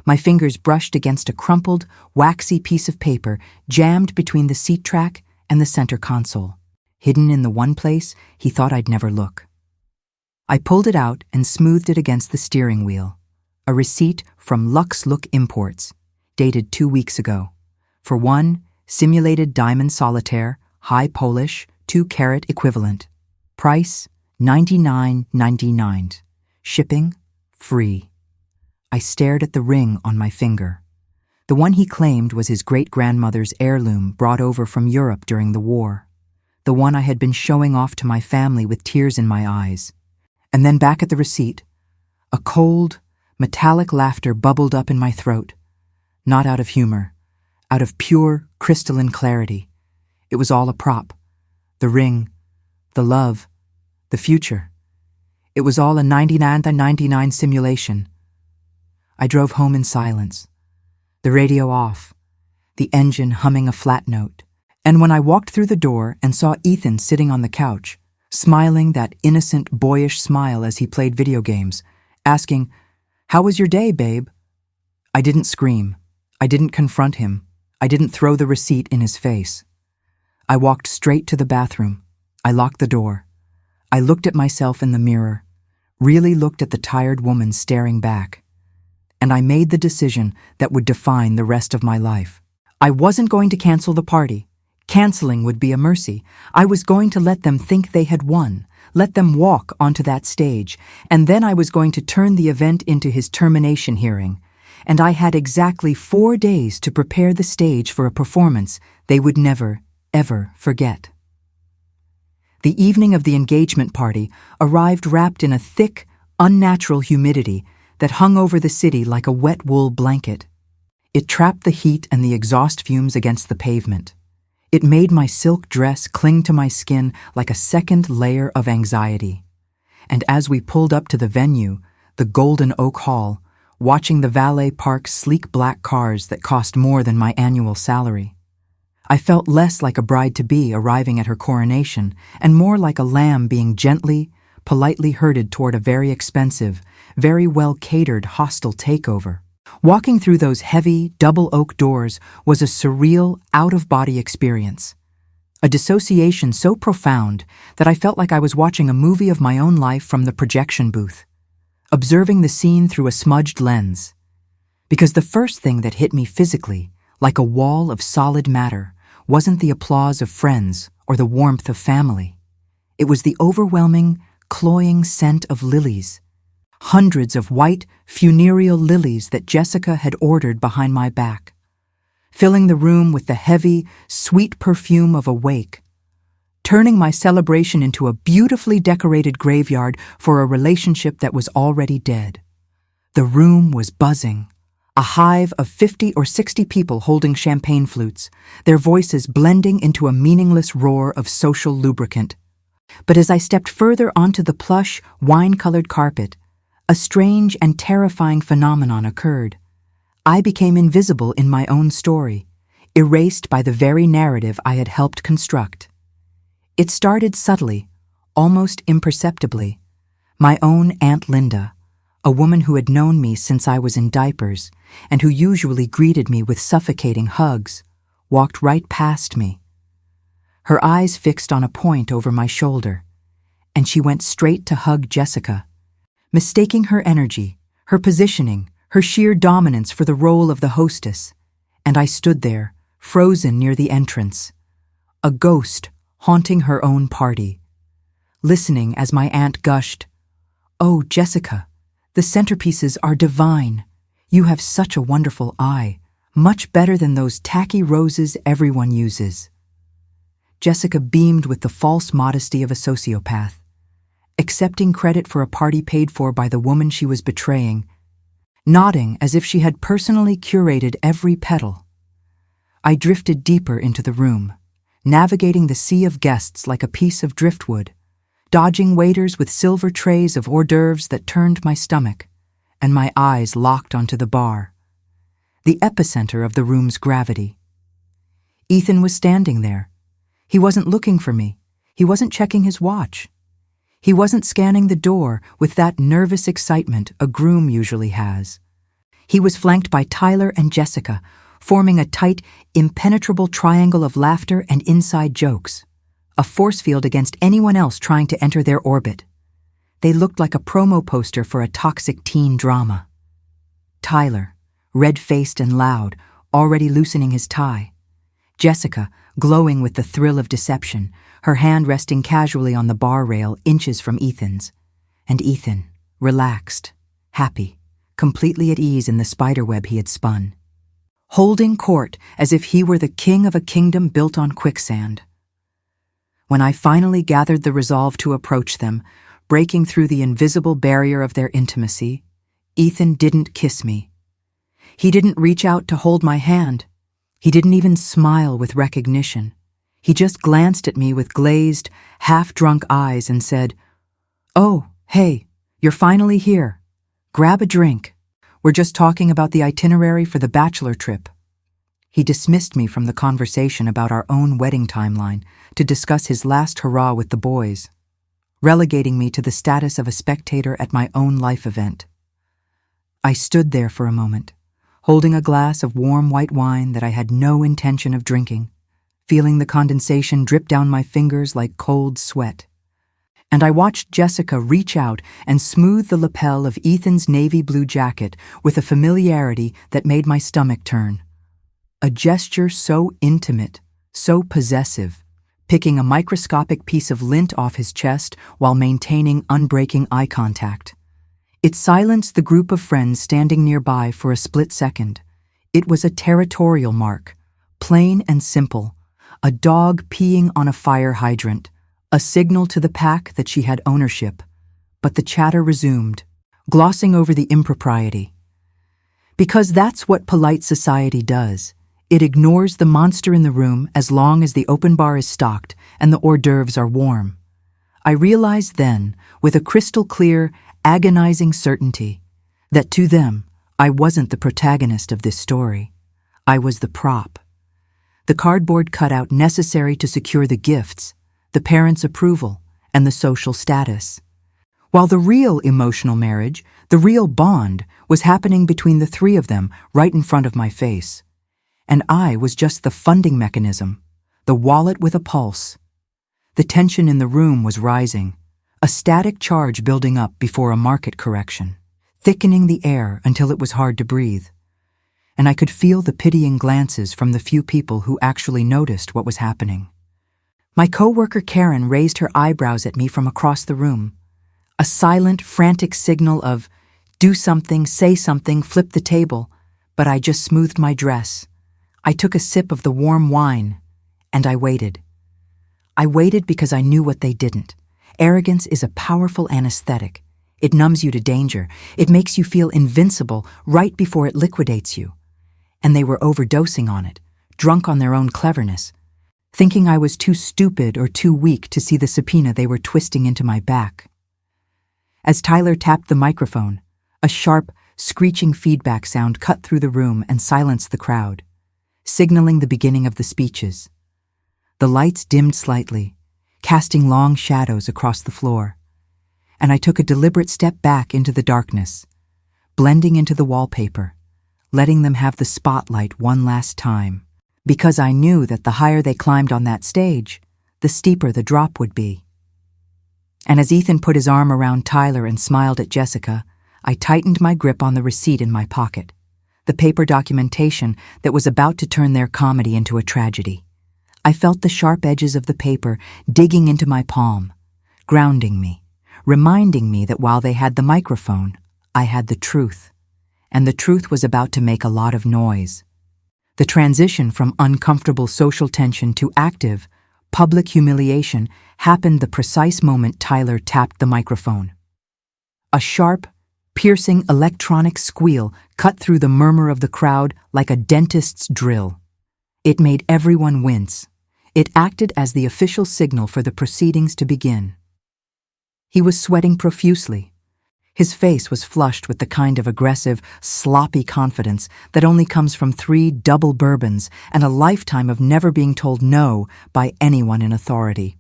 My fingers brushed against a crumpled, waxy piece of paper jammed between the seat track and the center console, hidden in the one place he thought I'd never look. I pulled it out and smoothed it against the steering wheel. A receipt from Lux Look Imports, dated 2 weeks ago, for one simulated diamond solitaire, high polish, 2-carat equivalent. Price, $99.99. Shipping, free. I stared at the ring on my finger. The one he claimed was his great-grandmother's heirloom brought over from Europe during the war. The one I had been showing off to my family with tears in my eyes. And then back at the receipt, a cold, metallic laughter bubbled up in my throat. Not out of humor, out of pure, crystalline clarity. It was all a prop. The ring, the love, the future. It was all a 99 simulation. I drove home in silence, the radio off, the engine humming a flat note. And when I walked through the door and saw Ethan sitting on the couch, smiling that innocent, boyish smile as he played video games, asking, "How was your day, babe?" I didn't scream. I didn't confront him. I didn't throw the receipt in his face. I walked straight to the bathroom. I locked the door. I looked at myself in the mirror, really looked at the tired woman staring back. And I made the decision that would define the rest of my life. I wasn't going to cancel the party. Canceling would be a mercy. I was going to let them think they had won, let them walk onto that stage, and then I was going to turn the event into his termination hearing. And I had exactly 4 days to prepare the stage for a performance they would never, ever forget. The evening of the engagement party arrived wrapped in a thick, unnatural humidity that hung over the city like a wet wool blanket. It trapped the heat and the exhaust fumes against the pavement. It made my silk dress cling to my skin like a second layer of anxiety. And as we pulled up to the venue, the Golden Oak Hall, watching the valet park sleek black cars that cost more than my annual salary, I felt less like a bride-to-be arriving at her coronation and more like a lamb being gently, politely herded toward a very expensive, very well-catered hostile takeover. Walking through those heavy, double oak doors was a surreal, out-of-body experience. A dissociation so profound that I felt like I was watching a movie of my own life from the projection booth, observing the scene through a smudged lens. Because the first thing that hit me physically, like a wall of solid matter, wasn't the applause of friends or the warmth of family. It was the overwhelming, cloying scent of lilies. Hundreds of white, funereal lilies that Jessica had ordered behind my back, filling the room with the heavy, sweet perfume of a wake, turning my celebration into a beautifully decorated graveyard for a relationship that was already dead. The room was buzzing. A hive of 50 or 60 people holding champagne flutes, their voices blending into a meaningless roar of social lubricant. But as I stepped further onto the plush, wine-colored carpet, a strange and terrifying phenomenon occurred. I became invisible in my own story, erased by the very narrative I had helped construct. It started subtly, almost imperceptibly. My own Aunt Linda, a woman who had known me since I was in diapers and who usually greeted me with suffocating hugs, walked right past me. Her eyes fixed on a point over my shoulder, and she went straight to hug Jessica, mistaking her energy, her positioning, her sheer dominance for the role of the hostess, and I stood there, frozen near the entrance, a ghost haunting her own party, listening as my aunt gushed, "Oh, Jessica, the centerpieces are divine. You have such a wonderful eye, much better than those tacky roses everyone uses." Jessica beamed with the false modesty of a sociopath, accepting credit for a party paid for by the woman she was betraying, nodding as if she had personally curated every petal. I drifted deeper into the room, navigating the sea of guests like a piece of driftwood, dodging waiters with silver trays of hors d'oeuvres that turned my stomach, and my eyes locked onto the bar, the epicenter of the room's gravity. Ethan was standing there. He wasn't looking for me. He wasn't checking his watch. He wasn't scanning the door with that nervous excitement a groom usually has. He was flanked by Tyler and Jessica, forming a tight, impenetrable triangle of laughter and inside jokes, a force field against anyone else trying to enter their orbit. They looked like a promo poster for a toxic teen drama. Tyler, red-faced and loud, already loosening his tie. Jessica, glowing with the thrill of deception, her hand resting casually on the bar rail inches from Ethan's. And Ethan, relaxed, happy, completely at ease in the spiderweb he had spun, holding court as if he were the king of a kingdom built on quicksand. When I finally gathered the resolve to approach them, breaking through the invisible barrier of their intimacy, Ethan didn't kiss me. He didn't reach out to hold my hand. He didn't even smile with recognition. He just glanced at me with glazed, half-drunk eyes and said, "Oh, hey, you're finally here. Grab a drink. We're just talking about the itinerary for the bachelor trip." He dismissed me from the conversation about our own wedding timeline to discuss his last hurrah with the boys, relegating me to the status of a spectator at my own life event. I stood there for a moment, holding a glass of warm white wine that I had no intention of drinking, feeling the condensation drip down my fingers like cold sweat. And I watched Jessica reach out and smooth the lapel of Ethan's navy blue jacket with a familiarity that made my stomach turn. a gesture so intimate, so possessive, picking a microscopic piece of lint off his chest while maintaining unbreaking eye contact. It silenced the group of friends standing nearby for a split second. It was a territorial mark, plain and simple, a dog peeing on a fire hydrant, a signal to the pack that she had ownership. But the chatter resumed, glossing over the impropriety. Because that's what polite society does. It ignores the monster in the room as long as the open bar is stocked and the hors d'oeuvres are warm. I realized then, with a crystal-clear, agonizing certainty, that to them, I wasn't the protagonist of this story. I was the prop. The cardboard cutout necessary to secure the gifts, the parents' approval, and the social status. While the real emotional marriage, the real bond, was happening between the three of them right in front of my face. And I was just the funding mechanism, the wallet with a pulse. The tension in the room was rising, a static charge building up before a market correction, thickening the air until it was hard to breathe. And I could feel the pitying glances from the few people who actually noticed what was happening. My coworker Karen raised her eyebrows at me from across the room, a silent, frantic signal of, do something, say something, flip the table, but I just smoothed my dress. I took a sip of the warm wine, and I waited. I waited because I knew what they didn't. Arrogance is a powerful anesthetic. It numbs you to danger. It makes you feel invincible right before it liquidates you. And they were overdosing on it, drunk on their own cleverness, thinking I was too stupid or too weak to see the subpoena they were twisting into my back. As Tyler tapped the microphone, a sharp, screeching feedback sound cut through the room and silenced the crowd, signaling the beginning of the speeches. The lights dimmed slightly, casting long shadows across the floor, and I took a deliberate step back into the darkness, blending into the wallpaper, letting them have the spotlight one last time, because I knew that the higher they climbed on that stage, the steeper the drop would be. And as Ethan put his arm around Tyler and smiled at Jessica, I tightened my grip on the receipt in my pocket, the paper documentation that was about to turn their comedy into a tragedy. I felt the sharp edges of the paper digging into my palm, grounding me, reminding me that while they had the microphone, I had the truth, and the truth was about to make a lot of noise. The transition from uncomfortable social tension to active, public humiliation happened the precise moment Tyler tapped the microphone. A sharp, piercing electronic squeal cut through the murmur of the crowd like a dentist's drill. It made everyone wince. It acted as the official signal for the proceedings to begin. He was sweating profusely. His face was flushed with the kind of aggressive, sloppy confidence that only comes from 3 double bourbons and a lifetime of never being told no by anyone in authority.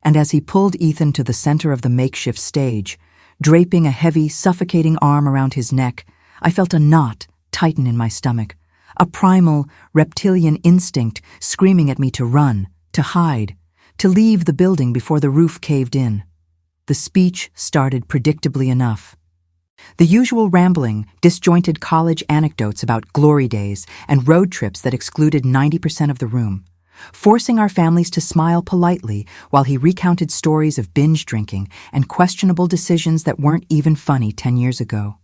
And as he pulled Ethan to the center of the makeshift stage, draping a heavy, suffocating arm around his neck, I felt a knot tighten in my stomach, a primal, reptilian instinct screaming at me to run, to hide, to leave the building before the roof caved in. The speech started predictably enough. The usual rambling, disjointed college anecdotes about glory days and road trips that excluded 90% of the room, forcing our families to smile politely while he recounted stories of binge drinking and questionable decisions that weren't even funny 10 years ago,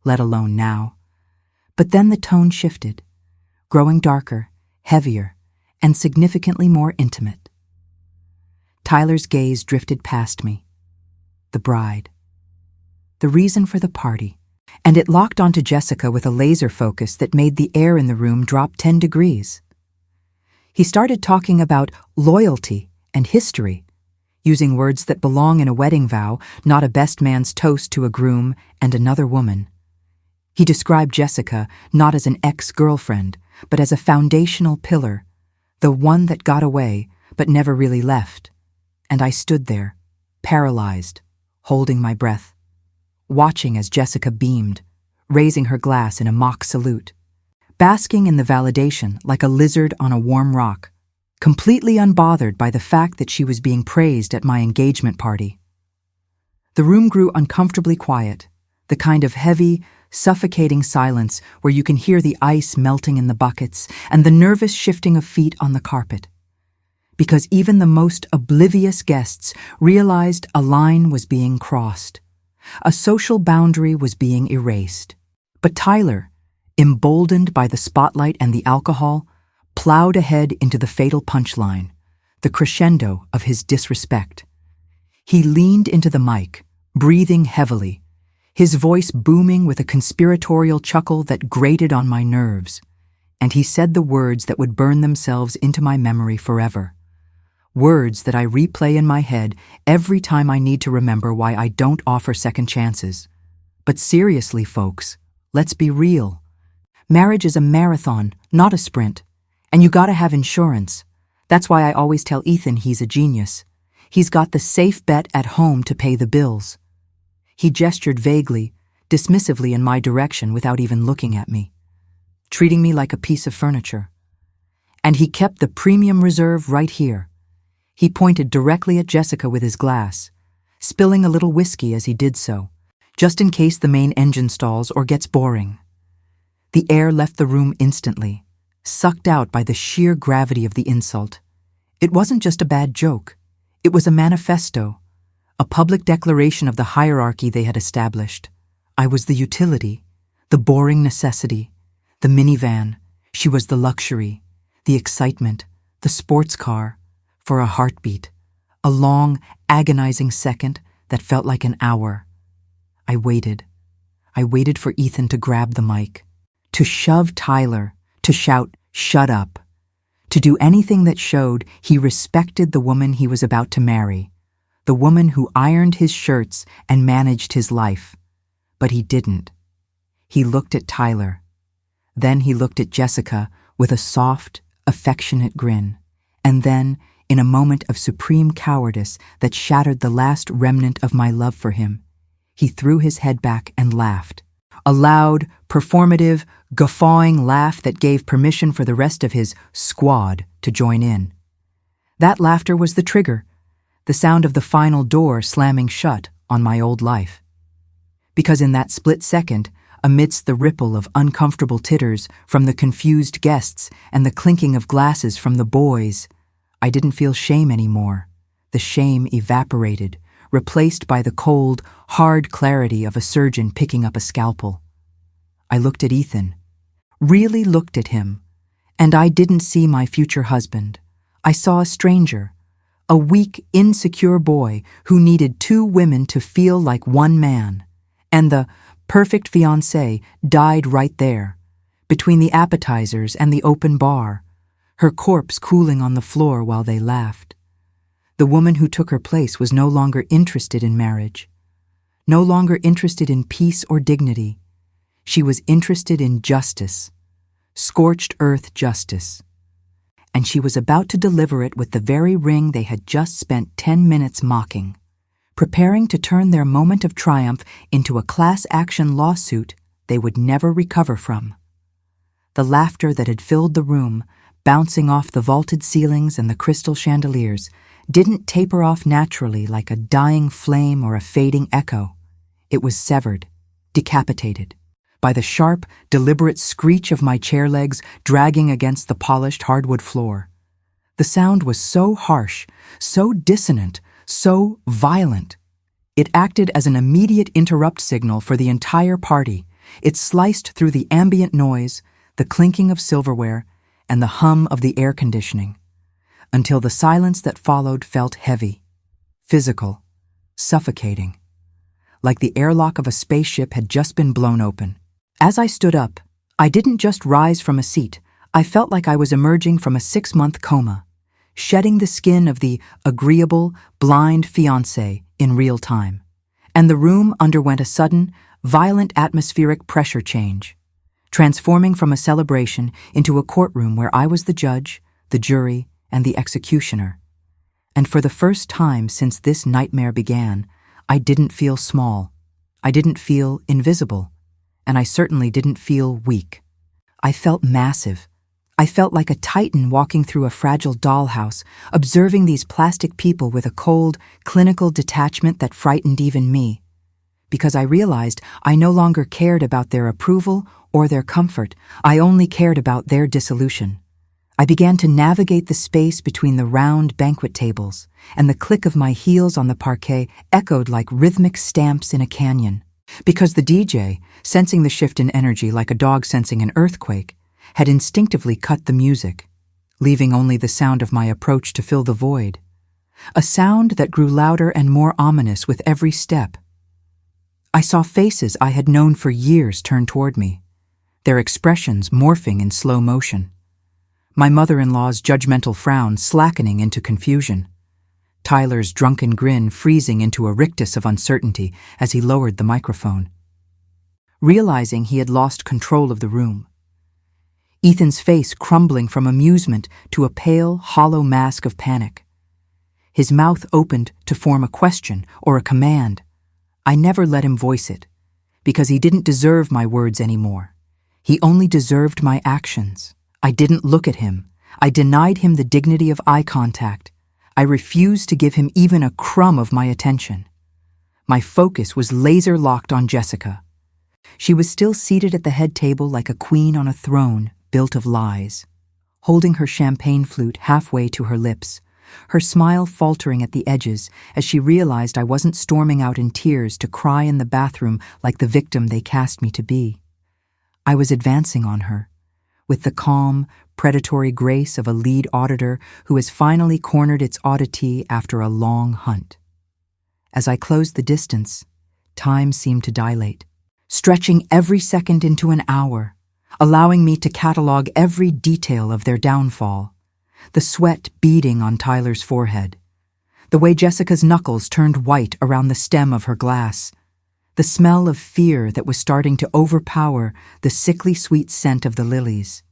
let alone now. But then the tone shifted, growing darker, heavier, and significantly more intimate. Tyler's gaze drifted past me. The bride. The reason for the party. And it locked onto Jessica with a laser focus that made the air in the room drop 10 degrees. He started talking about loyalty and history, using words that belong in a wedding vow, not a best man's toast to a groom and another woman. He described Jessica not as an ex-girlfriend, but as a foundational pillar, the one that got away but never really left. And I stood there, paralyzed, holding my breath, watching as Jessica beamed, raising her glass in a mock salute, basking in the validation like a lizard on a warm rock, completely unbothered by the fact that she was being praised at my engagement party. The room grew uncomfortably quiet, the kind of heavy, suffocating silence where you can hear the ice melting in the buckets and the nervous shifting of feet on the carpet. Because even the most oblivious guests realized a line was being crossed. A social boundary was being erased. But Tyler, emboldened by the spotlight and the alcohol, plowed ahead into the fatal punchline, the crescendo of his disrespect. He leaned into the mic, breathing heavily, his voice booming with a conspiratorial chuckle that grated on my nerves, and he said the words that would burn themselves into my memory forever. Words that I replay in my head every time I need to remember why I don't offer second chances. But seriously, folks, let's be real. Marriage is a marathon, not a sprint, and you gotta have insurance. That's why I always tell Ethan he's a genius. He's got the safe bet at home to pay the bills. He gestured vaguely, dismissively in my direction without even looking at me, treating me like a piece of furniture. And he kept the premium reserve right here. He pointed directly at Jessica with his glass, spilling a little whiskey as he did so, just in case the main engine stalls or gets boring. The air left the room instantly, sucked out by the sheer gravity of the insult. It wasn't just a bad joke. It was a manifesto, a public declaration of the hierarchy they had established. I was the utility, the boring necessity, the minivan. She was the luxury, the excitement, the sports car, for a heartbeat, a long, agonizing second that felt like an hour. I waited. I waited for Ethan to grab the mic, to shove Tyler, to shout, "Shut up," to do anything that showed he respected the woman he was about to marry, the woman who ironed his shirts and managed his life. But he didn't. He looked at Tyler. Then he looked at Jessica with a soft, affectionate grin. And then, in a moment of supreme cowardice that shattered the last remnant of my love for him, he threw his head back and laughed. A loud, performative, guffawing laugh that gave permission for the rest of his squad to join in. That laughter was the trigger, the sound of the final door slamming shut on my old life. Because in that split second, amidst the ripple of uncomfortable titters from the confused guests and the clinking of glasses from the boys, I didn't feel shame anymore. The shame evaporated, replaced by the cold, hard clarity of a surgeon picking up a scalpel. I looked at Ethan, really looked at him, and I didn't see my future husband. I saw a stranger, a weak, insecure boy who needed two women to feel like one man. And the perfect fiancé died right there, between the appetizers and the open bar, her corpse cooling on the floor while they laughed. The woman who took her place was no longer interested in marriage, no longer interested in peace or dignity. She was interested in justice, scorched earth justice. And she was about to deliver it with the very ring they had just spent 10 minutes mocking, preparing to turn their moment of triumph into a class action lawsuit they would never recover from. The laughter that had filled the room, bouncing off the vaulted ceilings and the crystal chandeliers, didn't taper off naturally like a dying flame or a fading echo. It was severed, decapitated, by the sharp, deliberate screech of my chair legs dragging against the polished hardwood floor. The sound was so harsh, so dissonant, so violent. It acted as an immediate interrupt signal for the entire party. It sliced through the ambient noise, the clinking of silverware, and the hum of the air conditioning, until the silence that followed felt heavy, physical, suffocating, like the airlock of a spaceship had just been blown open. As I stood up, I didn't just rise from a seat. I felt like I was emerging from a 6-month coma, shedding the skin of the agreeable, blind fiancé in real time. And the room underwent a sudden, violent atmospheric pressure change, transforming from a celebration into a courtroom where I was the judge, the jury, and the executioner. And for the first time since this nightmare began, I didn't feel small. I didn't feel invisible. And I certainly didn't feel weak. I felt massive. I felt like a titan walking through a fragile dollhouse, observing these plastic people with a cold, clinical detachment that frightened even me. because I realized I no longer cared about their approval or their comfort. I only cared about their dissolution. I began to navigate the space between the round banquet tables, and the click of my heels on the parquet echoed like rhythmic stamps in a canyon. Because the DJ, sensing the shift in energy like a dog sensing an earthquake, had instinctively cut the music, leaving only the sound of my approach to fill the void. A sound that grew louder and more ominous with every step. I saw faces I had known for years turn toward me, their expressions morphing in slow motion. My mother-in-law's judgmental frown slackening into confusion. Tyler's drunken grin freezing into a rictus of uncertainty as he lowered the microphone. Realizing he had lost control of the room. Ethan's face crumbling from amusement to a pale, hollow mask of panic. His mouth opened to form a question or a command. I never let him voice it, because he didn't deserve my words anymore. He only deserved my actions. I didn't look at him. I denied him the dignity of eye contact. I refused to give him even a crumb of my attention. My focus was laser-locked on Jessica. She was still seated at the head table like a queen on a throne built of lies, holding her champagne flute halfway to her lips, her smile faltering at the edges as she realized I wasn't storming out in tears to cry in the bathroom like the victim they cast me to be. I was advancing on her, with the calm, predatory grace of a lead auditor who has finally cornered its auditee after a long hunt. As I closed the distance, time seemed to dilate, stretching every second into an hour, allowing me to catalog every detail of their downfall, the sweat beading on Tyler's forehead, the way Jessica's knuckles turned white around the stem of her glass, the smell of fear that was starting to overpower the sickly sweet scent of the lilies.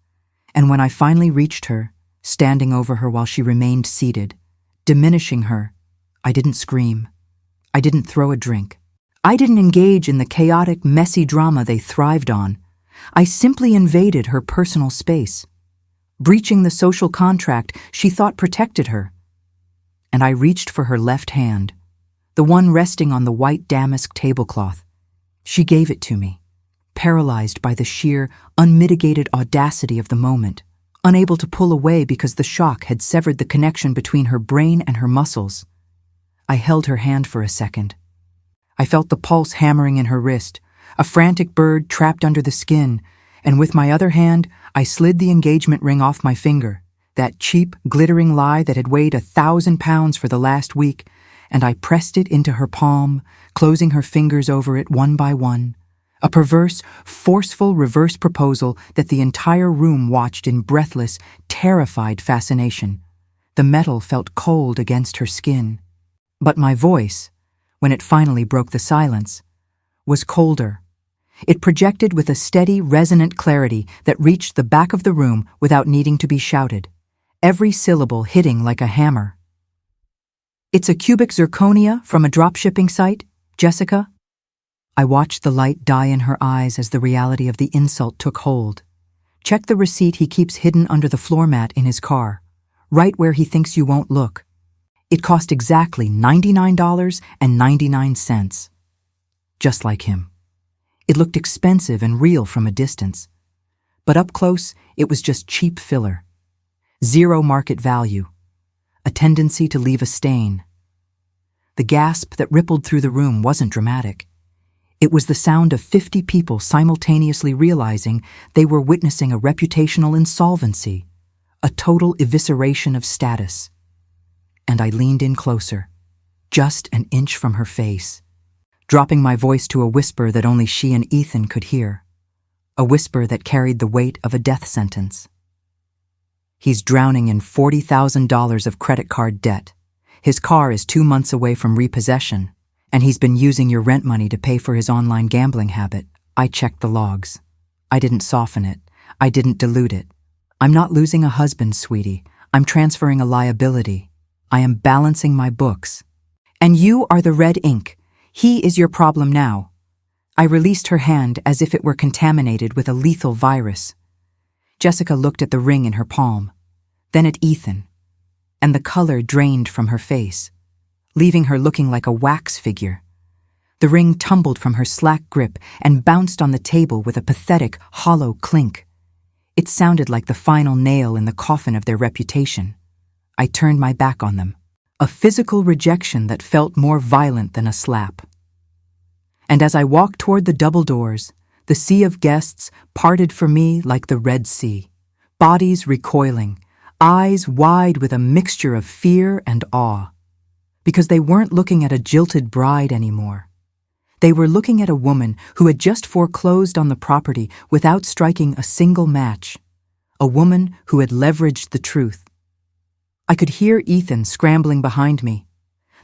And when I finally reached her, standing over her while she remained seated, diminishing her, I didn't scream. I didn't throw a drink. I didn't engage in the chaotic, messy drama they thrived on. I simply invaded her personal space, breaching the social contract she thought protected her. And I reached for her left hand, the one resting on the white damask tablecloth. She gave it to me, paralyzed by the sheer, unmitigated audacity of the moment, unable to pull away because the shock had severed the connection between her brain and her muscles. I held her hand for a second. I felt the pulse hammering in her wrist, a frantic bird trapped under the skin, and with my other hand, I slid the engagement ring off my finger, that cheap, glittering lie that had weighed 1,000 pounds for the last week, and I pressed it into her palm, closing her fingers over it one by one, a perverse, forceful reverse proposal that the entire room watched in breathless, terrified fascination. The metal felt cold against her skin. But my voice, when it finally broke the silence, was colder. It projected with a steady, resonant clarity that reached the back of the room without needing to be shouted, every syllable hitting like a hammer. "It's a cubic zirconia from a dropshipping site, Jessica?" I watched the light die in her eyes as the reality of the insult took hold. Check the receipt he keeps hidden under the floor mat in his car, right where he thinks you won't look. It cost exactly $99.99. Just like him. It looked expensive and real from a distance. But up close, it was just cheap filler. Zero market value. A tendency to leave a stain. The gasp that rippled through the room wasn't dramatic. It was the sound of 50 people simultaneously realizing they were witnessing a reputational insolvency, a total evisceration of status. And I leaned in closer, just an inch from her face, dropping my voice to a whisper that only she and Ethan could hear, a whisper that carried the weight of a death sentence. He's drowning in $40,000 of credit card debt. His car is 2 months away from repossession, and he's been using your rent money to pay for his online gambling habit. I checked the logs. I didn't soften it. I didn't dilute it. I'm not losing a husband, sweetie. I'm transferring a liability. I am balancing my books. And you are the red ink. He is your problem now. I released her hand as if it were contaminated with a lethal virus. Jessica looked at the ring in her palm, then at Ethan, and the color drained from her face, leaving her looking like a wax figure. The ring tumbled from her slack grip and bounced on the table with a pathetic, hollow clink. It sounded like the final nail in the coffin of their reputation. I turned my back on them, a physical rejection that felt more violent than a slap. And as I walked toward the double doors, the sea of guests parted for me like the Red Sea, bodies recoiling, eyes wide with a mixture of fear and awe. Because they weren't looking at a jilted bride anymore. They were looking at a woman who had just foreclosed on the property without striking a single match. A woman who had leveraged the truth. I could hear Ethan scrambling behind me,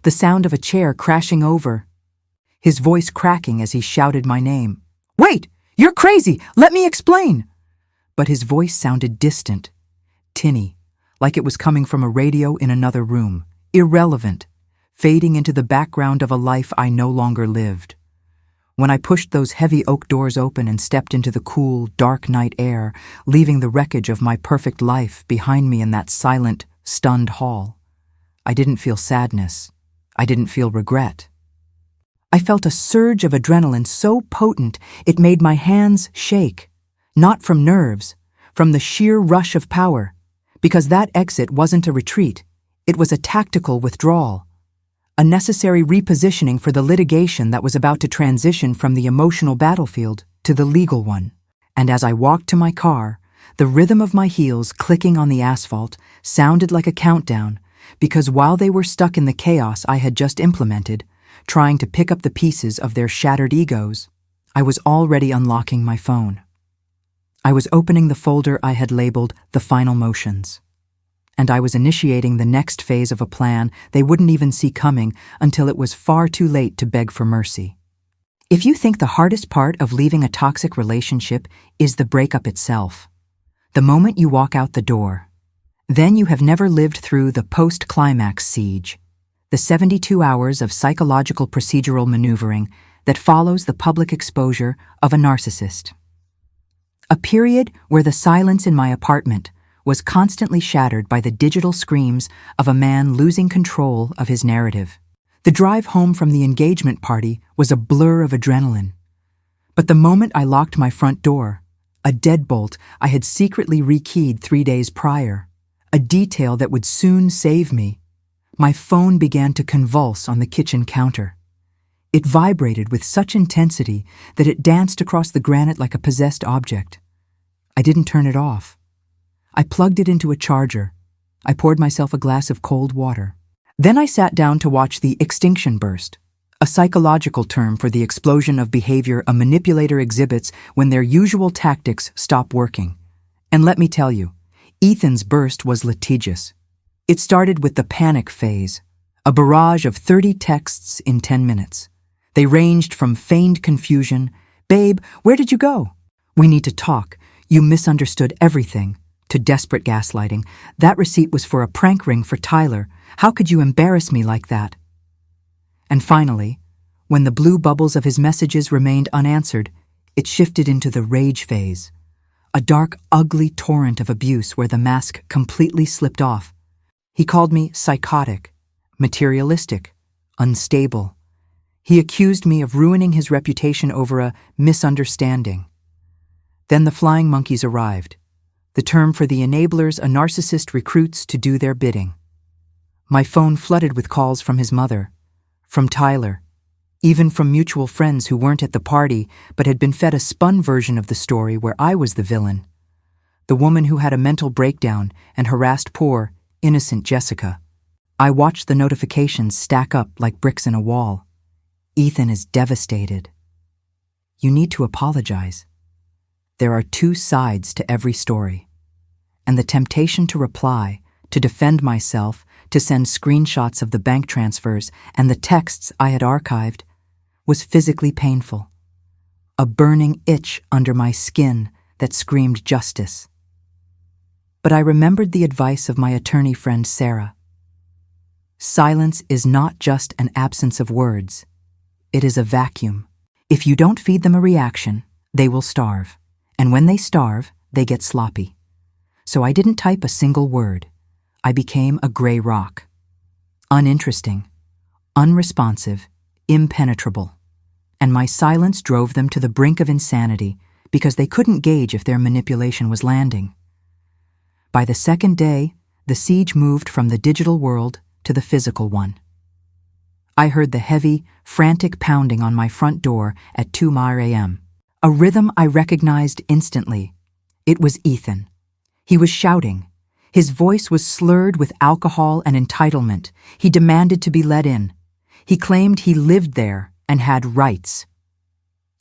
the sound of a chair crashing over, his voice cracking as he shouted my name. "Wait! You're crazy! Let me explain!" But his voice sounded distant, tinny, like it was coming from a radio in another room, irrelevant, fading into the background of a life I no longer lived. When I pushed those heavy oak doors open and stepped into the cool, dark night air, leaving the wreckage of my perfect life behind me in that silent, stunned hall, I didn't feel sadness. I didn't feel regret. I felt a surge of adrenaline so potent it made my hands shake, not from nerves, from the sheer rush of power, because that exit wasn't a retreat, it was a tactical withdrawal. A necessary repositioning for the litigation that was about to transition from the emotional battlefield to the legal one. And as I walked to my car, the rhythm of my heels clicking on the asphalt sounded like a countdown, because while they were stuck in the chaos I had just implemented, trying to pick up the pieces of their shattered egos, I was already unlocking my phone. I was opening the folder I had labeled The Final Motions. And I was initiating the next phase of a plan they wouldn't even see coming until it was far too late to beg for mercy. If you think the hardest part of leaving a toxic relationship is the breakup itself, the moment you walk out the door, then you have never lived through the post-climax siege, the 72 hours of psychological procedural maneuvering that follows the public exposure of a narcissist. A period where the silence in my apartment was constantly shattered by the digital screams of a man losing control of his narrative. The drive home from the engagement party was a blur of adrenaline. But the moment I locked my front door, a deadbolt I had secretly rekeyed 3 days prior, a detail that would soon save me, my phone began to convulse on the kitchen counter. It vibrated with such intensity that it danced across the granite like a possessed object. I didn't turn it off. I plugged it into a charger. I poured myself a glass of cold water. Then I sat down to watch the extinction burst, a psychological term for the explosion of behavior a manipulator exhibits when their usual tactics stop working. And let me tell you, Ethan's burst was litigious. It started with the panic phase, a barrage of 30 texts in 10 minutes. They ranged from feigned confusion, "Babe, where did you go? We need to talk. You misunderstood everything," to desperate gaslighting. "That receipt was for a prank ring for Tyler. How could you embarrass me like that?" And finally, when the blue bubbles of his messages remained unanswered, it shifted into the rage phase, a dark, ugly torrent of abuse where the mask completely slipped off. He called me psychotic, materialistic, unstable. He accused me of ruining his reputation over a misunderstanding. Then the flying monkeys arrived, the term for the enablers a narcissist recruits to do their bidding. My phone flooded with calls from his mother, from Tyler, even from mutual friends who weren't at the party but had been fed a spun version of the story where I was the villain, the woman who had a mental breakdown and harassed poor, innocent Jessica. I watched the notifications stack up like bricks in a wall. "Ethan is devastated. You need to apologize." There are two sides to every story. And the temptation to reply, to defend myself, to send screenshots of the bank transfers and the texts I had archived, was physically painful. A burning itch under my skin that screamed justice. But I remembered the advice of my attorney friend Sarah. Silence is not just an absence of words. It is a vacuum. If you don't feed them a reaction, they will starve. And when they starve, they get sloppy. So I didn't type a single word. I became a gray rock. Uninteresting, unresponsive, impenetrable. and my silence drove them to the brink of insanity because they couldn't gauge if their manipulation was landing. By the second day, the siege moved from the digital world to the physical one. I heard the heavy, frantic pounding on my front door at 2 a.m., a rhythm I recognized instantly. It was Ethan. He was shouting. His voice was slurred with alcohol and entitlement. He demanded to be let in. He claimed he lived there and had rights.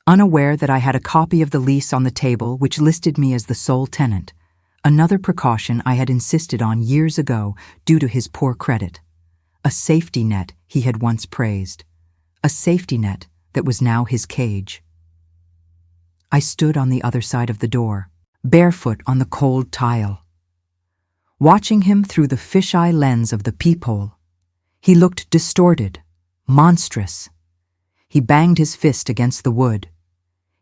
Unaware that I had a copy of the lease on the table which listed me as the sole tenant, another precaution I had insisted on years ago due to his poor credit. A safety net he had once praised. A safety net that was now his cage. I stood on the other side of the door, barefoot on the cold tile. Watching him through the fisheye lens of the peephole, he looked distorted, monstrous. He banged his fist against the wood.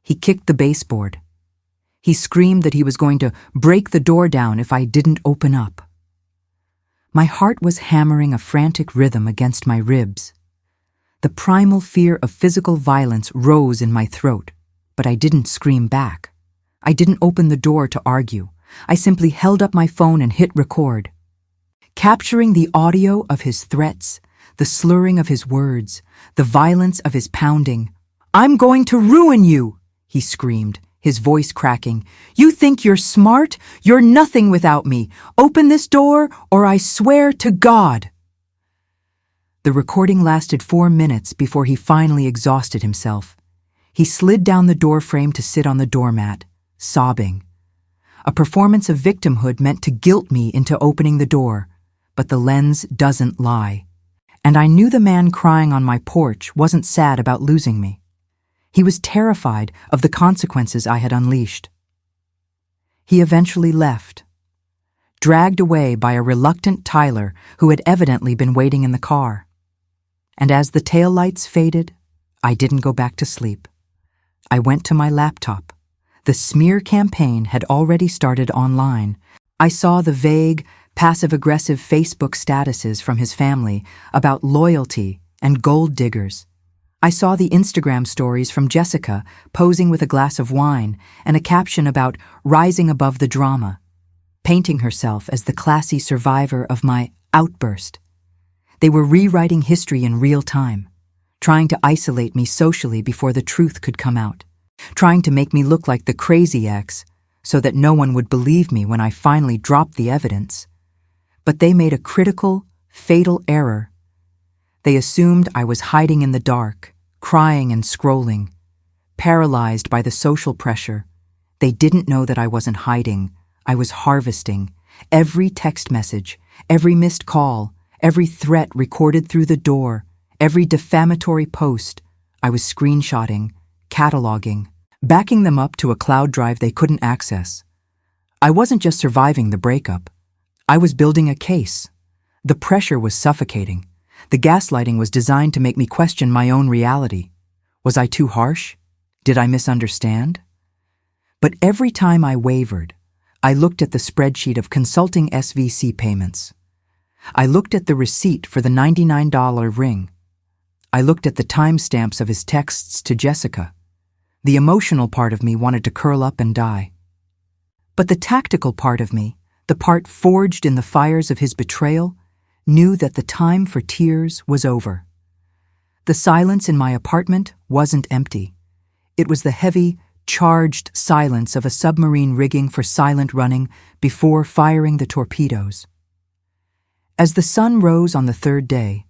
He kicked the baseboard. He screamed that he was going to break the door down if I didn't open up. My heart was hammering a frantic rhythm against my ribs. The primal fear of physical violence rose in my throat, but I didn't scream back. I didn't open the door to argue. I simply held up my phone and hit record. Capturing the audio of his threats, the slurring of his words, the violence of his pounding. "I'm going to ruin you," he screamed, his voice cracking. "You think you're smart? You're nothing without me. Open this door, or I swear to God." The recording lasted 4 minutes before he finally exhausted himself. He slid down the door frame to sit on the doormat, sobbing. A performance of victimhood meant to guilt me into opening the door, but the lens doesn't lie. And I knew the man crying on my porch wasn't sad about losing me. He was terrified of the consequences I had unleashed. He eventually left, dragged away by a reluctant Tyler who had evidently been waiting in the car. And as the taillights faded, I didn't go back to sleep. I went to my laptop. The smear campaign had already started online. I saw the vague, passive-aggressive Facebook statuses from his family about loyalty and gold diggers. I saw the Instagram stories from Jessica posing with a glass of wine and a caption about rising above the drama, painting herself as the classy survivor of my outburst. They were rewriting history in real time, trying to isolate me socially before the truth could come out, trying to make me look like the crazy ex so that no one would believe me when I finally dropped the evidence. But they made a critical, fatal error. They assumed I was hiding in the dark, crying and scrolling, paralyzed by the social pressure. They didn't know that I wasn't hiding. I was harvesting. Every text message, every missed call, every threat recorded through the door, every defamatory post, I was screenshotting, cataloging, backing them up to a cloud drive they couldn't access. I wasn't just surviving the breakup. I was building a case. The pressure was suffocating. The gaslighting was designed to make me question my own reality. Was I too harsh? Did I misunderstand? But every time I wavered, I looked at the spreadsheet of consulting SVC payments. I looked at the receipt for the $99 ring. I looked at the timestamps of his texts to Jessica. The emotional part of me wanted to curl up and die. But the tactical part of me, the part forged in the fires of his betrayal, knew that the time for tears was over. The silence in my apartment wasn't empty. It was the heavy, charged silence of a submarine rigging for silent running before firing the torpedoes. As the sun rose on the third day,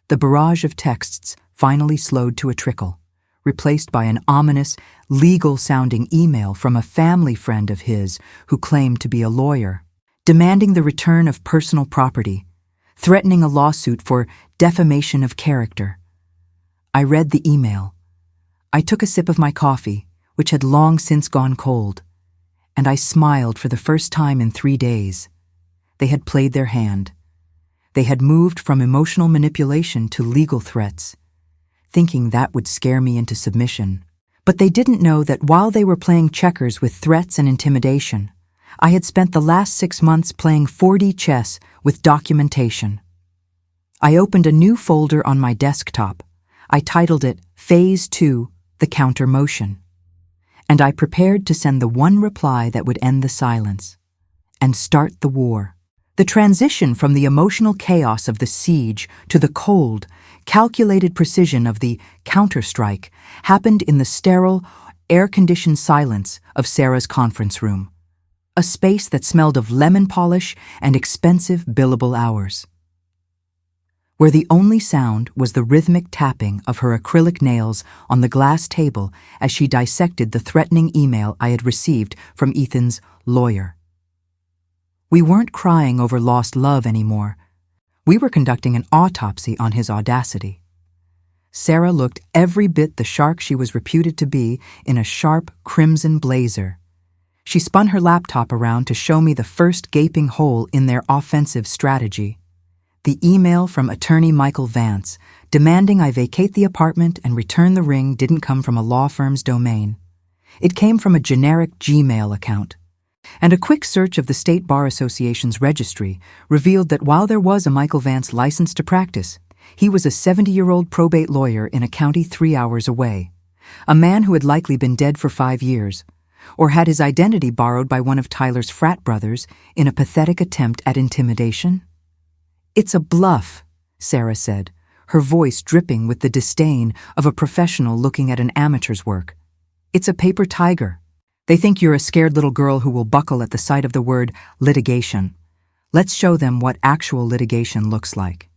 the barrage of texts finally slowed to a trickle, replaced by an ominous, legal-sounding email from a family friend of his who claimed to be a lawyer, demanding the return of personal property, threatening a lawsuit for defamation of character. I read the email. I took a sip of my coffee, which had long since gone cold, and I smiled for the first time in 3 days. They had played their hand. They had moved from emotional manipulation to legal threats, thinking that would scare me into submission. But they didn't know that while they were playing checkers with threats and intimidation, I had spent the last 6 months playing 4D chess with documentation. I opened a new folder on my desktop. I titled it Phase 2, the counter motion. And I prepared to send the one reply that would end the silence and start the war. The transition from the emotional chaos of the siege to the cold, calculated precision of the counterstrike happened in the sterile, air-conditioned silence of Sarah's conference room, a space that smelled of lemon polish and expensive billable hours, where the only sound was the rhythmic tapping of her acrylic nails on the glass table as she dissected the threatening email I had received from Ethan's lawyer. We weren't crying over lost love anymore. We were conducting an autopsy on his audacity. Sarah looked every bit the shark she was reputed to be in a sharp crimson blazer. She spun her laptop around to show me the first gaping hole in their offensive strategy. The email from attorney Michael Vance, demanding I vacate the apartment and return the ring, didn't come from a law firm's domain. It came from a generic Gmail account. And a quick search of the State Bar Association's registry revealed that while there was a Michael Vance license to practice, he was a 70-year-old probate lawyer in a county 3 hours away, a man who had likely been dead for 5 years, or had his identity borrowed by one of Tyler's frat brothers in a pathetic attempt at intimidation. "It's a bluff," Sarah said, her voice dripping with the disdain of a professional looking at an amateur's work. "It's a paper tiger. They think you're a scared little girl who will buckle at the sight of the word litigation. Let's show them what actual litigation looks like."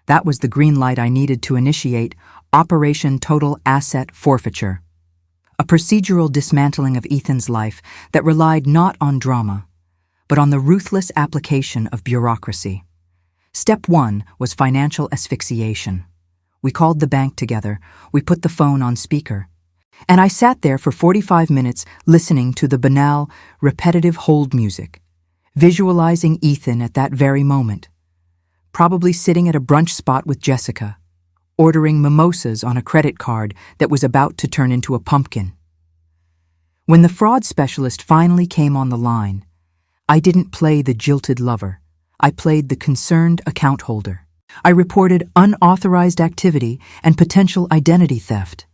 That was the green light I needed to initiate Operation Total Asset Forfeiture, a procedural dismantling of Ethan's life that relied not on drama, but on the ruthless application of bureaucracy. Step 1 was financial asphyxiation. We called the bank together. We put the phone on speaker. And I sat there for 45 minutes listening to the banal, repetitive hold music, visualizing Ethan at that very moment, probably sitting at a brunch spot with Jessica, ordering mimosas on a credit card that was about to turn into a pumpkin. When the fraud specialist finally came on the line, I didn't play the jilted lover. I played the concerned account holder. I reported unauthorized activity and potential identity theft.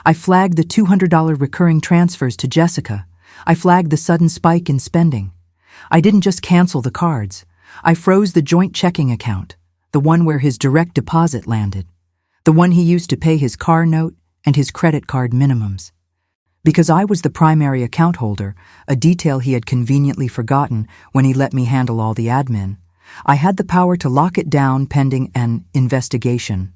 I flagged the $200 recurring transfers to Jessica. I flagged the sudden spike in spending. I didn't just cancel the cards. I froze the joint checking account, the one where his direct deposit landed, the one he used to pay his car note and his credit card minimums. Because I was the primary account holder, a detail he had conveniently forgotten when he let me handle all the admin, I had the power to lock it down pending an investigation.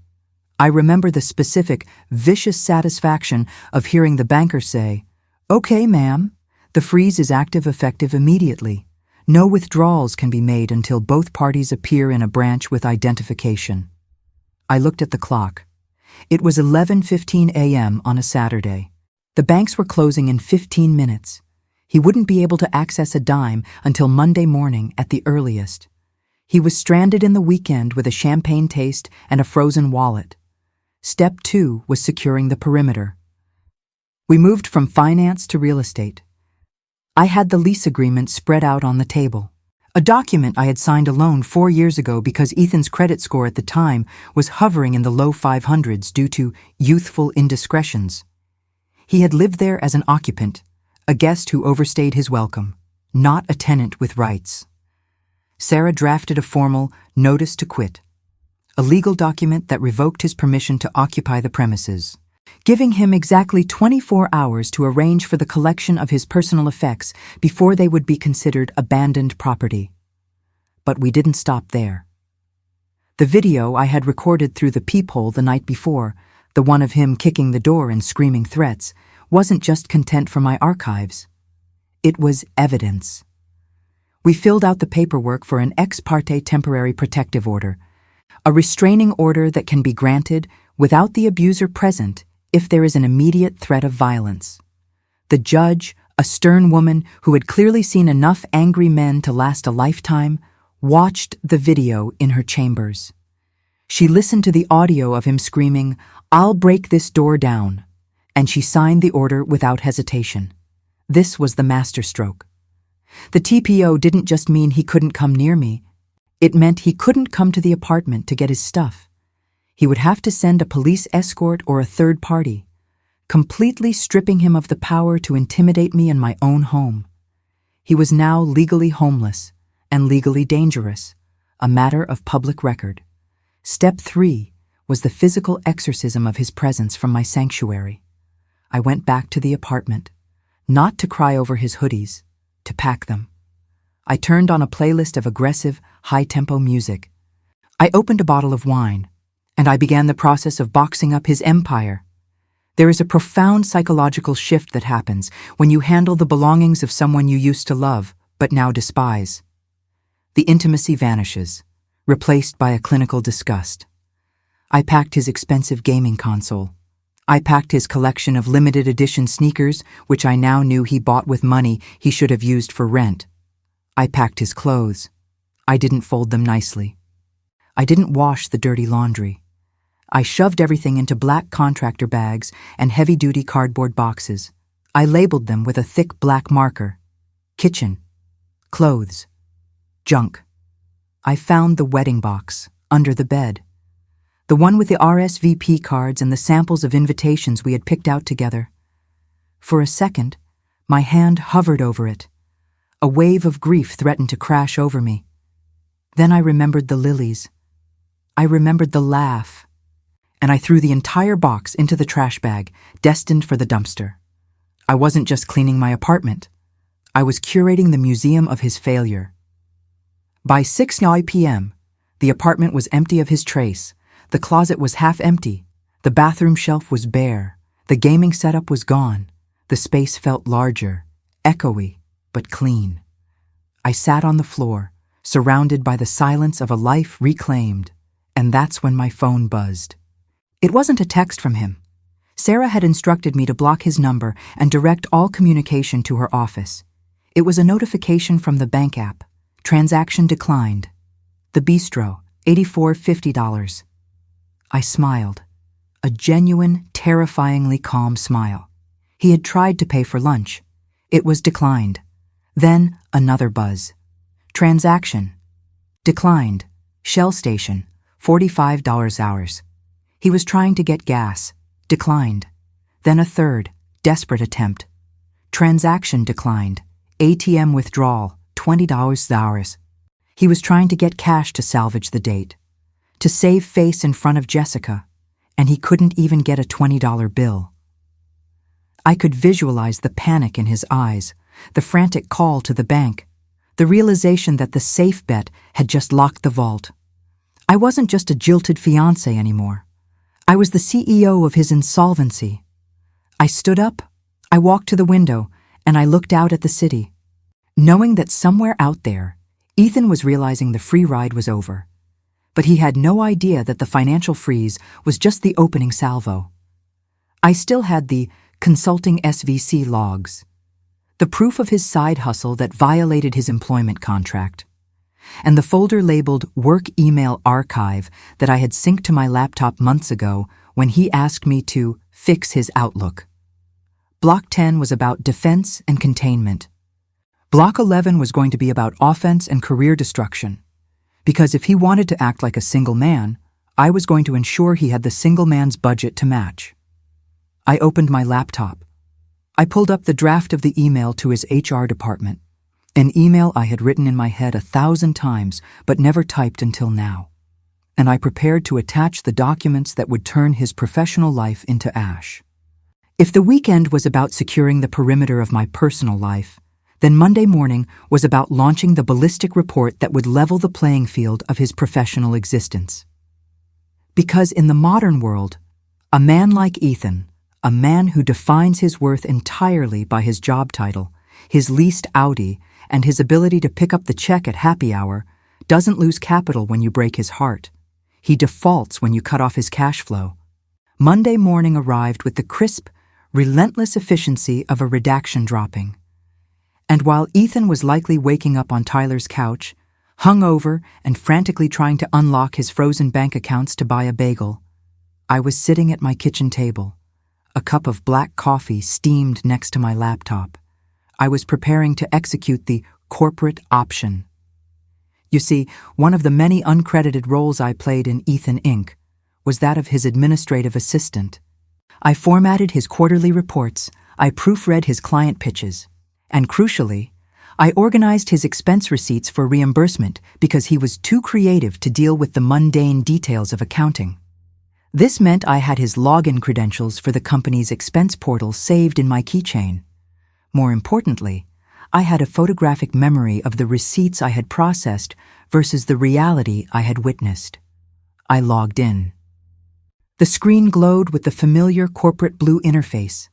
I remember the specific, vicious satisfaction of hearing the banker say, "Okay, ma'am, the freeze is active effective immediately. No withdrawals can be made until both parties appear in a branch with identification." I looked at the clock. It was 11:15 a.m. on a Saturday. The banks were closing in 15 minutes. He wouldn't be able to access a dime until Monday morning at the earliest. He was stranded in the weekend with a champagne taste and a frozen wallet. Step 2 was securing the perimeter. We moved from finance to real estate. I had the lease agreement spread out on the table, a document I had signed alone 4 years ago because Ethan's credit score at the time was hovering in the low 500s due to youthful indiscretions. He had lived there as an occupant, a guest who overstayed his welcome, not a tenant with rights. Sarah drafted a formal notice to quit, a legal document that revoked his permission to occupy the premises, giving him exactly 24 hours to arrange for the collection of his personal effects before they would be considered abandoned property. But we didn't stop there. The video I had recorded through the peephole the night before, the one of him kicking the door and screaming threats, wasn't just content for my archives. It was evidence. We filled out the paperwork for an ex parte temporary protective order, a restraining order that can be granted without the abuser present if there is an immediate threat of violence. The judge, a stern woman who had clearly seen enough angry men to last a lifetime, watched the video in her chambers. She listened to the audio of him screaming, "I'll break this door down," and she signed the order without hesitation. This was the masterstroke. The TPO didn't just mean he couldn't come near me. It meant he couldn't come to the apartment to get his stuff. He would have to send a police escort or a third party. completely stripping him of the power to intimidate me in my own home. He was now legally homeless and legally dangerous, a matter of public record. Step 3 was the physical exorcism of his presence from my sanctuary. I went back to the apartment, not to cry over his hoodies, to pack them. I turned on a playlist of aggressive, high-tempo music. I opened a bottle of wine, and I began the process of boxing up his empire. There is a profound psychological shift that happens when you handle the belongings of someone you used to love, but now despise. The intimacy vanishes, replaced by a clinical disgust. I packed his expensive gaming console. I packed his collection of limited edition sneakers, which I now knew he bought with money he should have used for rent. I packed his clothes. I didn't fold them nicely. I didn't wash the dirty laundry. I shoved everything into black contractor bags and heavy-duty cardboard boxes. I labeled them with a thick black marker. Kitchen. Clothes. Junk. I found the wedding box under the bed. The one with the RSVP cards and the samples of invitations we had picked out together. For a second, my hand hovered over it. A wave of grief threatened to crash over me. Then I remembered the lilies. I remembered the laugh. And I threw the entire box into the trash bag, destined for the dumpster. I wasn't just cleaning my apartment. I was curating the museum of his failure. By 6:09 p.m., the apartment was empty of his trace. The closet was half empty. The bathroom shelf was bare. The gaming setup was gone. The space felt larger, echoey, but clean. I sat on the floor, surrounded by the silence of a life reclaimed, and that's when my phone buzzed. It wasn't a text from him. Sarah had instructed me to block his number and direct all communication to her office. It was a notification from the bank app. Transaction declined. The bistro, $84.50. I smiled. A genuine, terrifyingly calm smile. He had tried to pay for lunch. It was declined. Then another buzz. Transaction. Declined. Shell station, $45 hours. He was trying to get gas. Declined. Then a third, desperate attempt. Transaction declined. ATM withdrawal, $20 hours. He was trying to get cash to salvage the date, to save face in front of Jessica, and he couldn't even get a $20 bill. I could visualize the panic in his eyes, the frantic call to the bank, the realization that the safe bet had just locked the vault. I wasn't just a jilted fiancé anymore. I was the CEO of his insolvency. I stood up, I walked to the window, and I looked out at the city, knowing that somewhere out there, Ethan was realizing the free ride was over. But he had no idea that the financial freeze was just the opening salvo. I still had the consulting SVC logs, the proof of his side hustle that violated his employment contract, and the folder labeled Work Email Archive that I had synced to my laptop months ago when he asked me to fix his Outlook. Block 10 was about defense and containment. Block 11 was going to be about offense and career destruction. Because if he wanted to act like a single man, I was going to ensure he had the single man's budget to match. I opened my laptop. I pulled up the draft of the email to his HR department, an email I had written in my head 1,000 times but never typed until now. And I prepared to attach the documents that would turn his professional life into ash. If the weekend was about securing the perimeter of my personal life, then Monday morning was about launching the ballistic report that would level the playing field of his professional existence. Because in the modern world, a man like Ethan, a man who defines his worth entirely by his job title, his leased Audi, and his ability to pick up the check at happy hour, doesn't lose capital when you break his heart. He defaults when you cut off his cash flow. Monday morning arrived with the crisp, relentless efficiency of a redaction dropping. And while Ethan was likely waking up on Tyler's couch, hungover and frantically trying to unlock his frozen bank accounts to buy a bagel, I was sitting at my kitchen table, a cup of black coffee steamed next to my laptop. I was preparing to execute the corporate option. You see, one of the many uncredited roles I played in Ethan Inc. was that of his administrative assistant. I formatted his quarterly reports, I proofread his client pitches, and crucially, I organized his expense receipts for reimbursement because he was too creative to deal with the mundane details of accounting. This meant I had his login credentials for the company's expense portal saved in my keychain. More importantly, I had a photographic memory of the receipts I had processed versus the reality I had witnessed. I logged in. The screen glowed with the familiar corporate blue interface.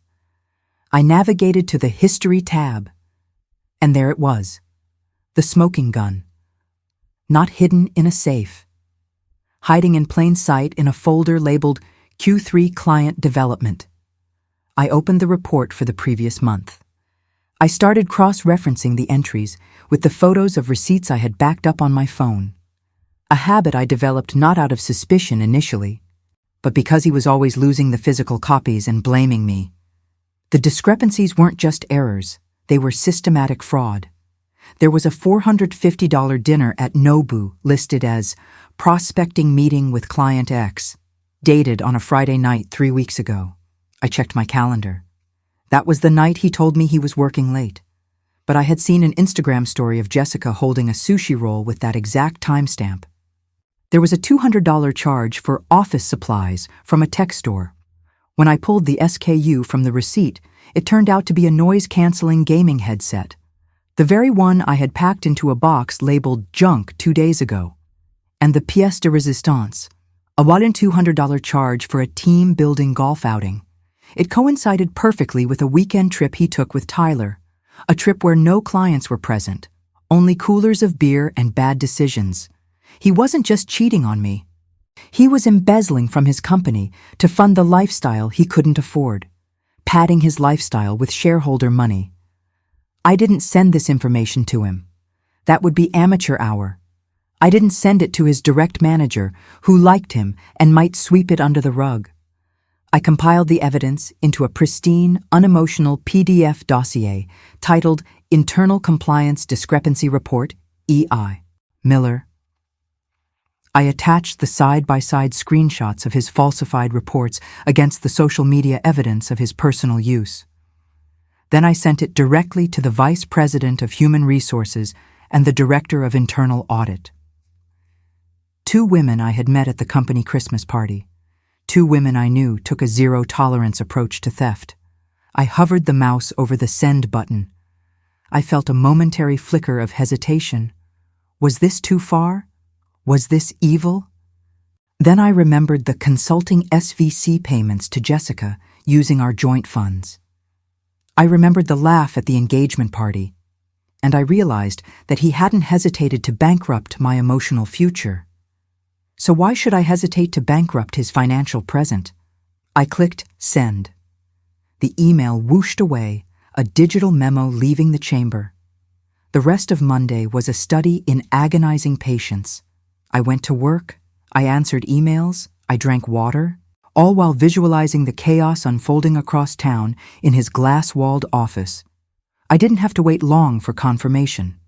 I navigated to the History tab, and there it was, the smoking gun. Not hidden in a safe, hiding in plain sight in a folder labeled Q3 Client Development. I opened the report for the previous month. I started cross-referencing the entries with the photos of receipts I had backed up on my phone. A habit I developed not out of suspicion initially, but because he was always losing the physical copies and blaming me. The discrepancies weren't just errors, they were systematic fraud. There was a $450 dinner at Nobu listed as Prospecting Meeting with Client X, dated on a Friday night 3 weeks ago. I checked my calendar. That was the night he told me he was working late. But I had seen an Instagram story of Jessica holding a sushi roll with that exact timestamp. There was a $200 charge for office supplies from a tech store. When I pulled the SKU from the receipt, it turned out to be a noise-canceling gaming headset, the very one I had packed into a box labeled junk 2 days ago. And the pièce de résistance, a whopping $200 charge for a team-building golf outing. It coincided perfectly with a weekend trip he took with Tyler, a trip where no clients were present, only coolers of beer and bad decisions. He wasn't just cheating on me. He was embezzling from his company to fund the lifestyle he couldn't afford, padding his lifestyle with shareholder money. I didn't send this information to him. That would be amateur hour. I didn't send it to his direct manager, who liked him and might sweep it under the rug. I compiled the evidence into a pristine, unemotional PDF dossier titled Internal Compliance Discrepancy Report, EI. Miller. I attached the side-by-side screenshots of his falsified reports against the social media evidence of his personal use. Then I sent it directly to the Vice President of Human Resources and the Director of Internal Audit. 2 women I had met at the company Christmas party. 2 women I knew took a zero-tolerance approach to theft. I hovered the mouse over the send button. I felt a momentary flicker of hesitation. Was this too far? Was this evil? Then I remembered the consulting SVC payments to Jessica using our joint funds. I remembered the laugh at the engagement party, and I realized that he hadn't hesitated to bankrupt my emotional future. So why should I hesitate to bankrupt his financial present? I clicked send. The email whooshed away, a digital memo leaving the chamber. The rest of Monday was a study in agonizing patience. I went to work, I answered emails, I drank water, all while visualizing the chaos unfolding across town in his glass-walled office. I didn't have to wait long for confirmation.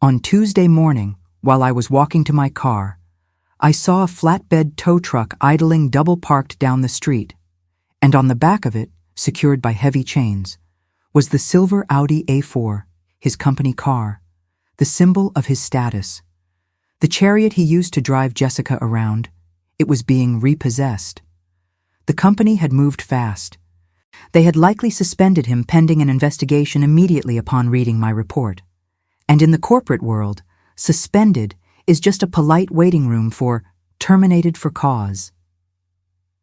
On Tuesday morning, while I was walking to my car, I saw a flatbed tow truck idling double-parked down the street, and on the back of it, secured by heavy chains, was the silver Audi A4, his company car, the symbol of his status. The chariot he used to drive Jessica around, it was being repossessed. The company had moved fast. They had likely suspended him pending an investigation immediately upon reading my report. And in the corporate world, suspended is just a polite waiting room for terminated for cause.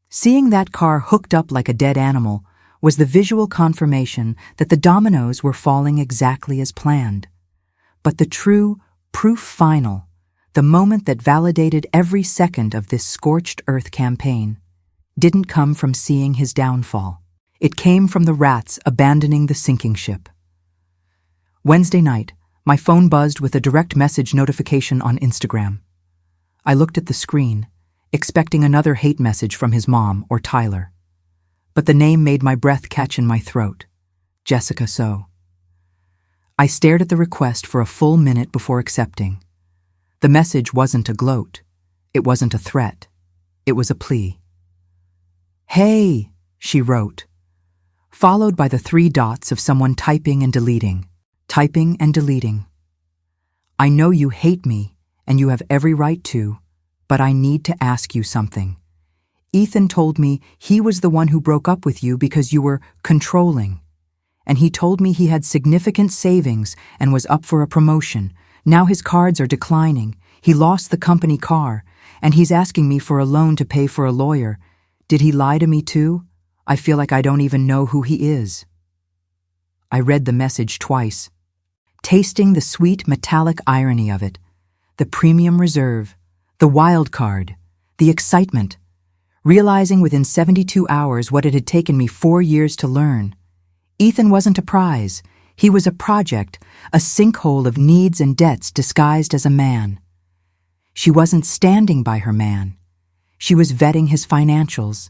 Seeing that car hooked up like a dead animal was the visual confirmation that the dominoes were falling exactly as planned. But the true proof final, the moment that validated every second of this scorched earth campaign, didn't come from seeing his downfall. It came from the rats abandoning the sinking ship. Wednesday night, my phone buzzed with a direct message notification on Instagram. I looked at the screen, expecting another hate message from his mom or Tyler. But the name made my breath catch in my throat. Jessica So. I stared at the request for a full minute before accepting. The message wasn't a gloat. It wasn't a threat. It was a plea. "Hey," she wrote, followed by the 3 dots of someone typing and deleting, typing and deleting. I know you hate me, and you have every right to, but I need to ask you something. Ethan told me he was the one who broke up with you because you were controlling. And he told me he had significant savings and was up for a promotion. Now his cards are declining. He lost the company car, and he's asking me for a loan to pay for a lawyer. Did he lie to me too? I feel like I don't even know who he is. I read the message twice, tasting the sweet metallic irony of it, the premium reserve, the wild card, the excitement, realizing within 72 hours what it had taken me 4 years to learn. Ethan wasn't a prize. He was a project, a sinkhole of needs and debts disguised as a man. She wasn't standing by her man. She was vetting his financials.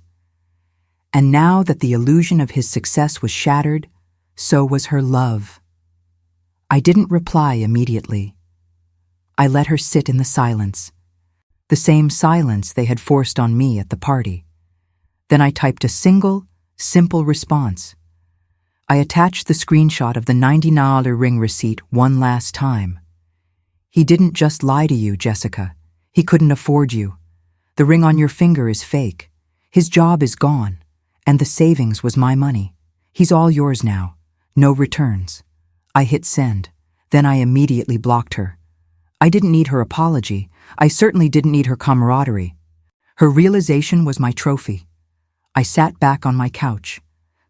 And now that the illusion of his success was shattered, so was her love. I didn't reply immediately. I let her sit in the silence, the same silence they had forced on me at the party. Then I typed a single, simple response. I attached the screenshot of the $90 ring receipt one last time. He didn't just lie to you, Jessica. He couldn't afford you. The ring on your finger is fake. His job is gone, and the savings was my money. He's all yours now. No returns. I hit send. Then I immediately blocked her. I didn't need her apology. I certainly didn't need her camaraderie. Her realization was my trophy. I sat back on my couch.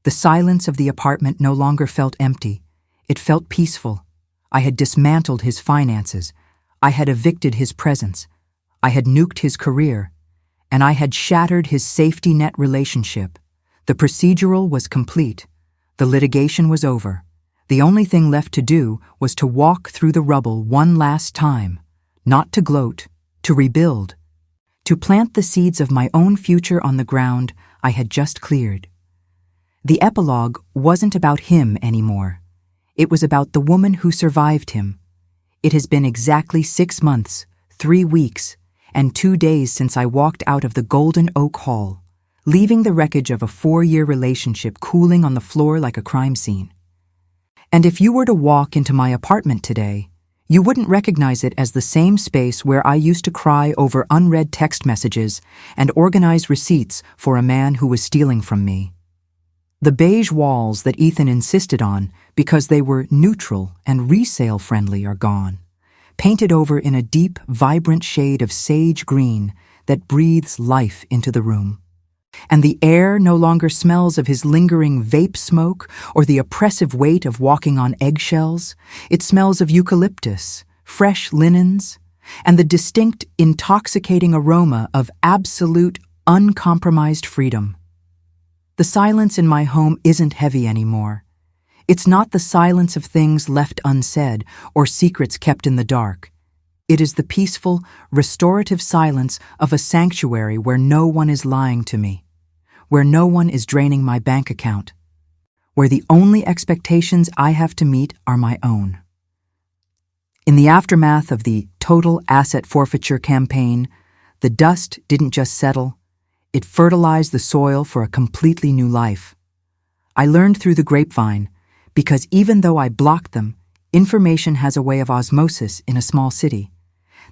The silence of the apartment no longer felt empty. It felt peaceful. I had dismantled his finances. I had evicted his presence. I had nuked his career. And I had shattered his safety net relationship. The procedural was complete. The litigation was over. The only thing left to do was to walk through the rubble one last time, not to gloat, to rebuild, to plant the seeds of my own future on the ground I had just cleared. The epilogue wasn't about him anymore. It was about the woman who survived him. It has been exactly 6 months, 3 weeks, and 2 days since I walked out of the Golden Oak Hall, leaving the wreckage of a 4-year relationship cooling on the floor like a crime scene. And if you were to walk into my apartment today, you wouldn't recognize it as the same space where I used to cry over unread text messages and organize receipts for a man who was stealing from me. The beige walls that Ethan insisted on because they were neutral and resale-friendly are gone, painted over in a deep, vibrant shade of sage green that breathes life into the room. And the air no longer smells of his lingering vape smoke or the oppressive weight of walking on eggshells. It smells of eucalyptus, fresh linens, and the distinct, intoxicating aroma of absolute, uncompromised freedom. The silence in my home isn't heavy anymore. It's not the silence of things left unsaid or secrets kept in the dark. It is the peaceful, restorative silence of a sanctuary where no one is lying to me, where no one is draining my bank account, where the only expectations I have to meet are my own. In the aftermath of the total asset forfeiture campaign, the dust didn't just settle, it fertilized the soil for a completely new life. I learned through the grapevine, because even though I blocked them, information has a way of osmosis in a small city,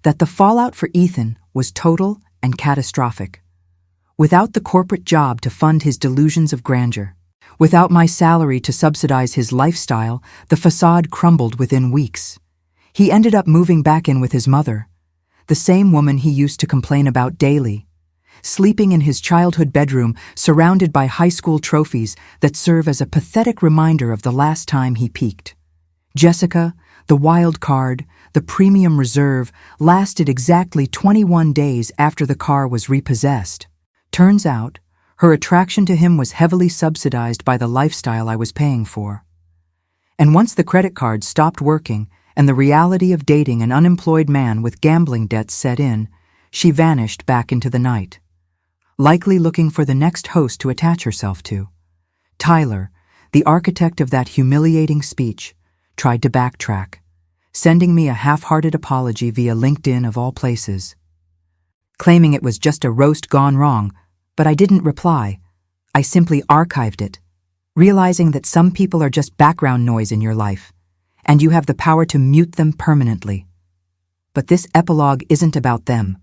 that the fallout for Ethan was total and catastrophic. Without the corporate job to fund his delusions of grandeur, without my salary to subsidize his lifestyle, the facade crumbled within weeks. He ended up moving back in with his mother, the same woman he used to complain about daily, sleeping in his childhood bedroom surrounded by high school trophies that serve as a pathetic reminder of the last time he peaked. Jessica, the wild card, the premium reserve, lasted exactly 21 days after the car was repossessed. Turns out, her attraction to him was heavily subsidized by the lifestyle I was paying for. And once the credit card stopped working and the reality of dating an unemployed man with gambling debts set in, she vanished back into the night, likely looking for the next host to attach herself to. Tyler, the architect of that humiliating speech, tried to backtrack, sending me a half-hearted apology via LinkedIn of all places, claiming it was just a roast gone wrong, but I didn't reply. I simply archived it, realizing that some people are just background noise in your life, and you have the power to mute them permanently. But this epilogue isn't about them.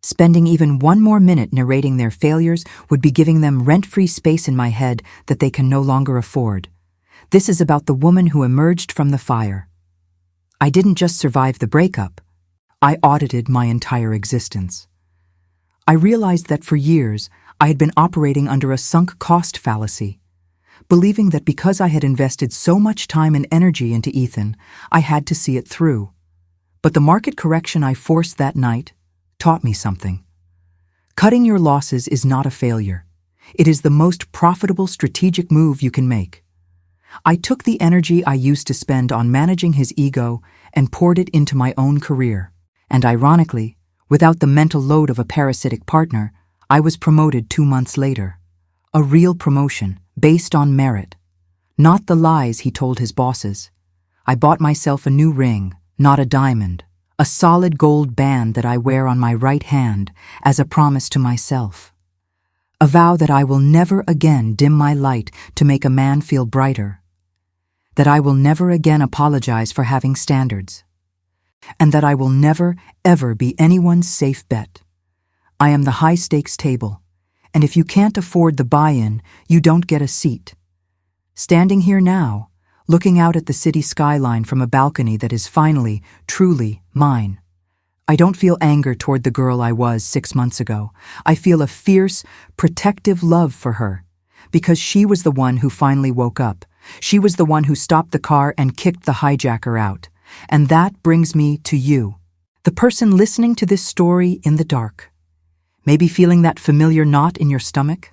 Spending even one more minute narrating their failures would be giving them rent-free space in my head that they can no longer afford. This is about the woman who emerged from the fire. I didn't just survive the breakup. I audited my entire existence. I realized that for years, I had been operating under a sunk cost fallacy, believing that because I had invested so much time and energy into Ethan, I had to see it through. But the market correction I forced that night taught me something. Cutting your losses is not a failure. It is the most profitable strategic move you can make. I took the energy I used to spend on managing his ego and poured it into my own career. And ironically, without the mental load of a parasitic partner, I was promoted 2 months later. A real promotion, based on merit. Not the lies he told his bosses. I bought myself a new ring, not a diamond. A solid gold band that I wear on my right hand as a promise to myself. A vow that I will never again dim my light to make a man feel brighter. That I will never again apologize for having standards. And that I will never, ever be anyone's safe bet. I am the high-stakes table, and if you can't afford the buy-in, you don't get a seat. Standing here now, looking out at the city skyline from a balcony that is finally, truly mine. I don't feel anger toward the girl I was 6 months ago. I feel a fierce, protective love for her, because she was the one who finally woke up. She was the one who stopped the car and kicked the hijacker out. And that brings me to you, the person listening to this story in the dark. Maybe feeling that familiar knot in your stomach?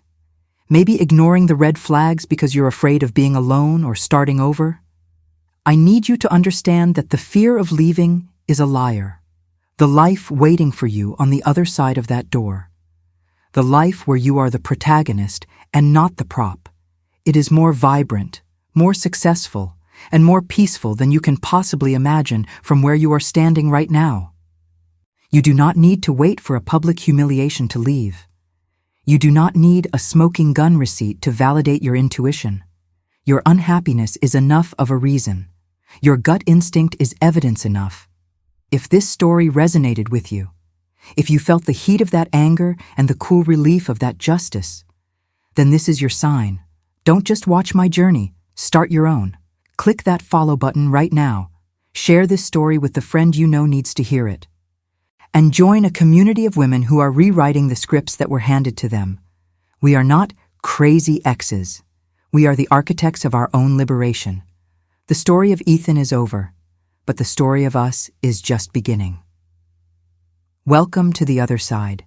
Maybe ignoring the red flags because you're afraid of being alone or starting over? I need you to understand that the fear of leaving is a liar. The life waiting for you on the other side of that door. The life where you are the protagonist and not the prop. It is more vibrant, more successful, and more peaceful than you can possibly imagine from where you are standing right now. You do not need to wait for a public humiliation to leave. You do not need a smoking gun receipt to validate your intuition. Your unhappiness is enough of a reason. Your gut instinct is evidence enough. If this story resonated with you, if you felt the heat of that anger and the cool relief of that justice, then this is your sign. Don't just watch my journey, start your own. Click that follow button right now. Share this story with the friend you know needs to hear it. And join a community of women who are rewriting the scripts that were handed to them. We are not crazy exes. We are the architects of our own liberation. The story of Ethan is over, but the story of us is just beginning. Welcome to the other side.